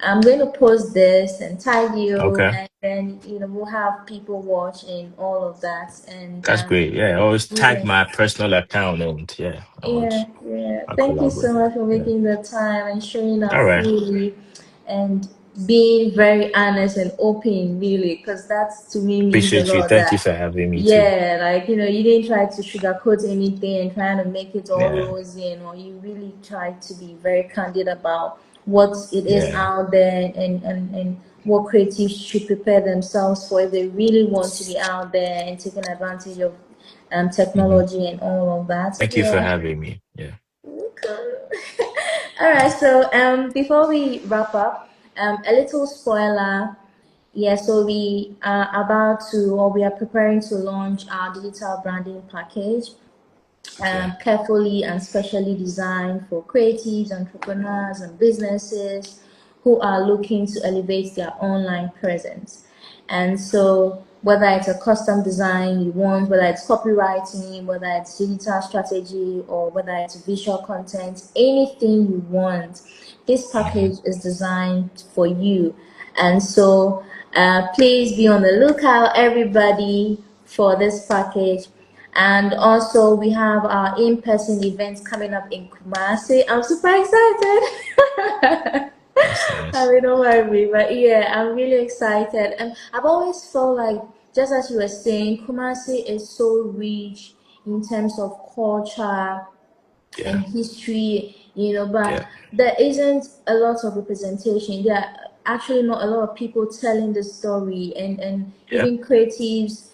I'm going to post this and tag you, Okay. and then we'll have people watch and all of that, and That's great. Yeah. Always tag yeah, my personal account and yeah, yeah. I'll Thank you collaborate. so much for Yeah. making the time and showing All up right. freely, and being very honest and open, really, because that to me means a Appreciate you. lot. Thank you That for having me too. yeah, like you didn't try to sugarcoat anything and trying to make it all Yeah. rosy, you really tried to be very candid about what it is Yeah. out there, and what creatives should prepare themselves for if they really want to be out there and taking advantage of Hmm. technology and all of that. Thank you for Yeah. having me. Yeah. Cool. All right. So before we wrap up, a little spoiler. Yeah, so we are about to, or we are preparing to launch our digital branding package, Okay. carefully and specially designed for creatives, entrepreneurs, and businesses who are looking to elevate their online presence. And so, whether it's a custom design you want, whether it's copywriting, whether it's digital strategy, or whether it's visual content, anything you want, this Hmm. package is designed for you. And so, please be on the lookout, everybody, for this package. And also, we have our in-person events coming up in Kumasi. I'm super excited. That's I nice. mean, don't worry me, but yeah, I'm really excited. And I've always felt like, just as you were saying, Kumasi is so rich in terms of culture Yeah. and history, but Yeah. there isn't a lot of representation. There are actually not a lot of people telling the story, and Yeah. even creatives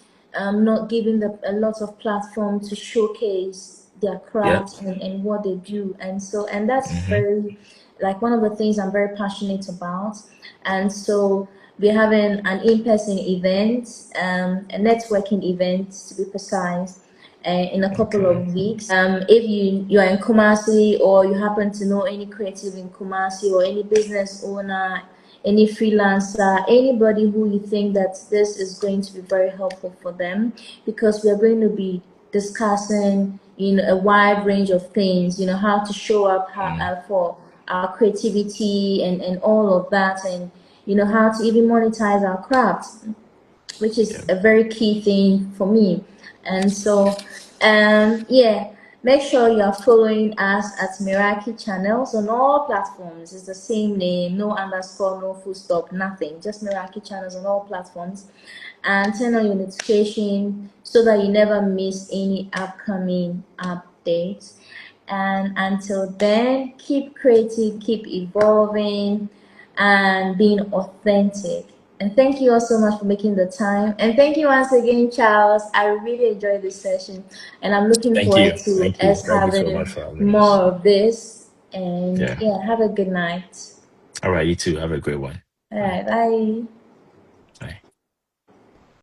not giving a lot of platform to showcase their Yeah. craft and what they do. And that's Hmm. very, like, one of the things I'm very passionate about. And so we're having an in-person event, a networking event to be precise, in a couple Okay. of weeks. If you are in Kumasi, or you happen to know any creative in Kumasi, or any business owner, any freelancer, anybody who you think that this is going to be very helpful for them, because we are going to be discussing a wide range of things, how to show up Mm. for our creativity and all of that, and how to even monetize our craft, which Yeah. is a very key thing for me. And so, yeah, make sure you are following us at Meraki channels on all platforms. It's the same name, no underscore, no full stop, nothing. Just Meraki channels on all platforms. And turn on your notification so that you never miss any upcoming updates. And until then, keep creating, keep evolving, and being authentic. And thank you all so much for making the time. And thank you once again, Charles. I really enjoyed this session. And I'm looking Thank you. forward to Thank you. us Thank you so much having for having more us. of this. And Yeah. yeah, have a good night. All right. You too. Have a great one. All Bye. right, bye.